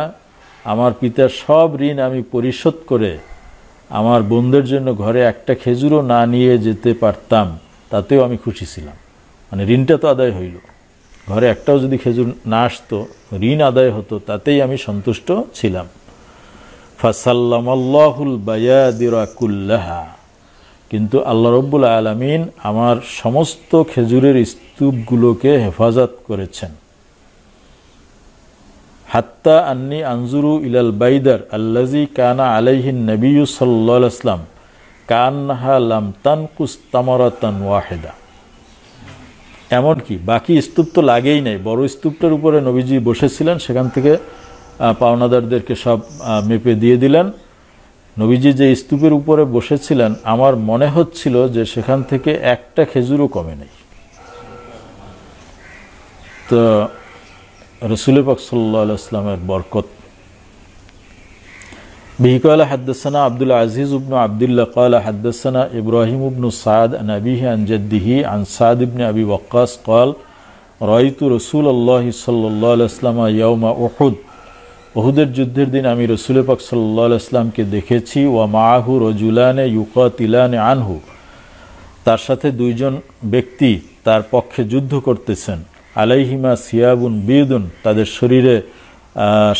আমার পিতার সব ঋণ আমি পরিশোধ করে আমার বোনদের জন্য ঘরে একটা খেজুরও না নিয়ে যেতে পারতাম, তাতেও আমি খুশি ছিলাম। মানে ঋণটা তো আদায় হইল, ঘরে একটাও যদি খেজুর না আসতো, ঋণ আদায় হতো, তাতেই আমি সন্তুষ্ট ছিলাম। ফাসাল্লামাল্লাহুল বায়াদিরা কুল্লাহা, কিন্তু আল্লাহ রব্বুল আলামিন আমার সমস্ত খেজুরের স্তূপগুলোকে হেফাজত করেছেন। হাত্তা আন্নি আনজুরু ইলাল বাইদার আল্লাজি কানা আলাইহিন নবিয়্যু সাল্লাল্লাহু আলাইহি ওয়াসাল্লাম কান্নাহা লাম তানকুস তামারাতান ওয়াহিদা, এমনকি বাকি স্তূপ তো লাগেই নাই, বড় স্তূপটার উপরে নবীজি বসেছিলেন, সেখান থেকে পাওনাদারদেরকে সব মেপে দিয়ে দিলেন। নবীজি যে স্তূপের উপরে বসেছিলেন, আমার মনে হচ্ছিল যে সেখান থেকে একটা খেজুরও কমে নেই। তো রসুল পাক সাল্লাল্লাহু আলাইহি ওয়াসাল্লামের বরকত। বিহি ক্বালা হাদাসানা আব্দুল আজিজ ইবনে আব্দুল্লাহ ক্বালা হাদাসানা ইব্রাহিম ইবনে সাদ আন আবিহি আন জাদ্দিহি আন সাদ ইবনে আবি ওয়াক্কাস ক্বাল রাআইতু রাসূলুল্লাহি সাল্লাল্লাহু আলাইহি ওয়াসাল্লাম ইয়াউমা উহুদ, উহুদের যুদ্ধের দিন আমি রসুল পাক সাল্লাল্লাহু আলাইহি ওয়াসাল্লামকে দেখেছি। ওয়া মাআহু রাজুলানে ইউকাতিলানে আনহু, তার সাথে 2 জন ব্যক্তি তার পক্ষে যুদ্ধ করতেছেন। আলাইহিমা সিয়াবুন বিদুন, তাদের শরীরে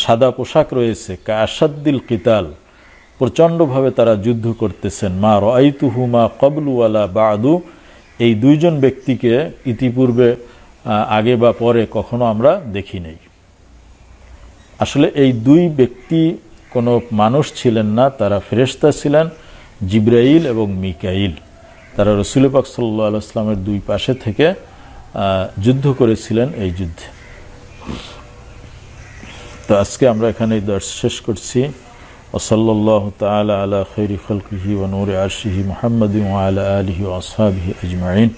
সাদা পোশাক রয়েছে। কাশাদ্দিল কিতাল, প্রচণ্ডভাবে তারা যুদ্ধ করতেছেন। মা রাআইতুহুমা ক্বাবলু ওয়ালা বাদু, এই 2 জন ব্যক্তিকে ইতিপূর্বে আগে বা পরে কখনো আমরা দেখি নাই। আসলে এই 2 ব্যক্তি কোনো মানুষ ছিলেন না, তারা ফেরেশতা ছিলেন, জিবরাইল এবং মিকাইল। তারা রসুল পাক সাল্লাল্লাহু আলাইহি ওয়াসাল্লামের 2 পাশে থেকে যুদ্ধ করেছিলেন এই যুদ্ধে। তো আজকে আমরা এখানে দর্শ শেষ করছি। ওয়াসাল্লাল্লাহু তাআলা আলা খাইরি খালকিহি ওয়া নূরি আরশিহি মুহাম্মাদিন ওয়া আলা আলিহি ওয়া আসহাবিহি আজমাইন।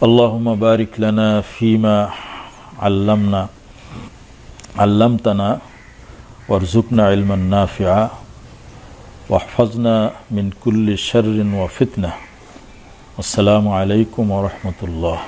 আল্লাহুম্মা বারিক লানা ফীমা আল্লামতানা ওয়ারযুকনা ইলমান নাফিআ ওয়াহফাজনা মিন কুল্লি শাররিন ওয়া ফিতনাহ। আসসালামু আলাইকুম ওয়া রাহমাতুল্লাহ।